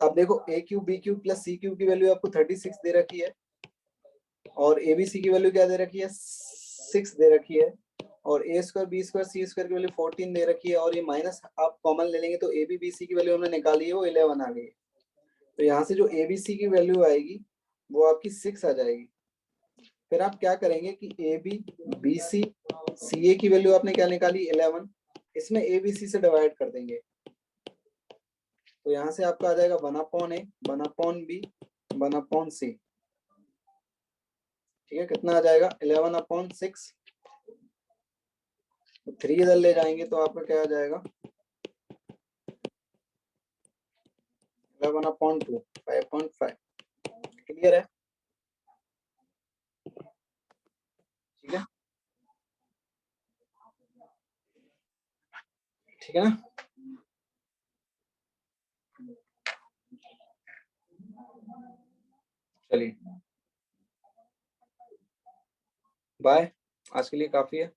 अब देखो a cube b cube plus c cube की value आपको 36 दे रखी है और ए बी सी की value क्या दे रखी है? 6 दे रखी है, और ए स्क्वायर बी स्क्वायर सी स्क्वायर की वैल्यू 14 दे रखी है, और ये माइनस आप कॉमन ले लेंगे तो ए बी बी सी की वैल्यू हमने निकाली है वो 11 आ गई। तो यहाँ से जो ए बी सी की वैल्यू आएगी वो आपकी 6 आ जाएगी। फिर आप क्या करेंगे कि ए बी बी सी सी ए की वैल्यू आपने क्या निकाली? 11, इसमें ए बी सी से डिवाइड कर देंगे, तो यहाँ से आपका आ जाएगा 1/a 1/b 1/c। ठीक है। कितना आ जाएगा? 11/6। 3 इधर ले जाएंगे तो आपका क्या आ जाएगा? 11/2 5.5। क्लियर है? ठीक है। ठीक है ना। चलिए बाय, आज के लिए काफी है।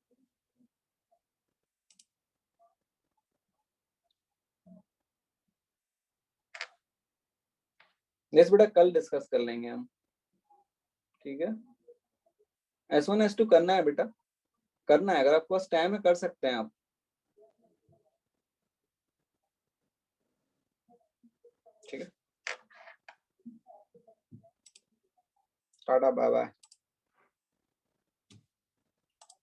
नेक्स्ट बेटा कल डिस्कस कर लेंगे हम। ठीक है। S1 S2 करना है बेटा, करना है। अगर आपके पास टाइम है कर सकते हैं आप। ठीक है। Tata bye bye.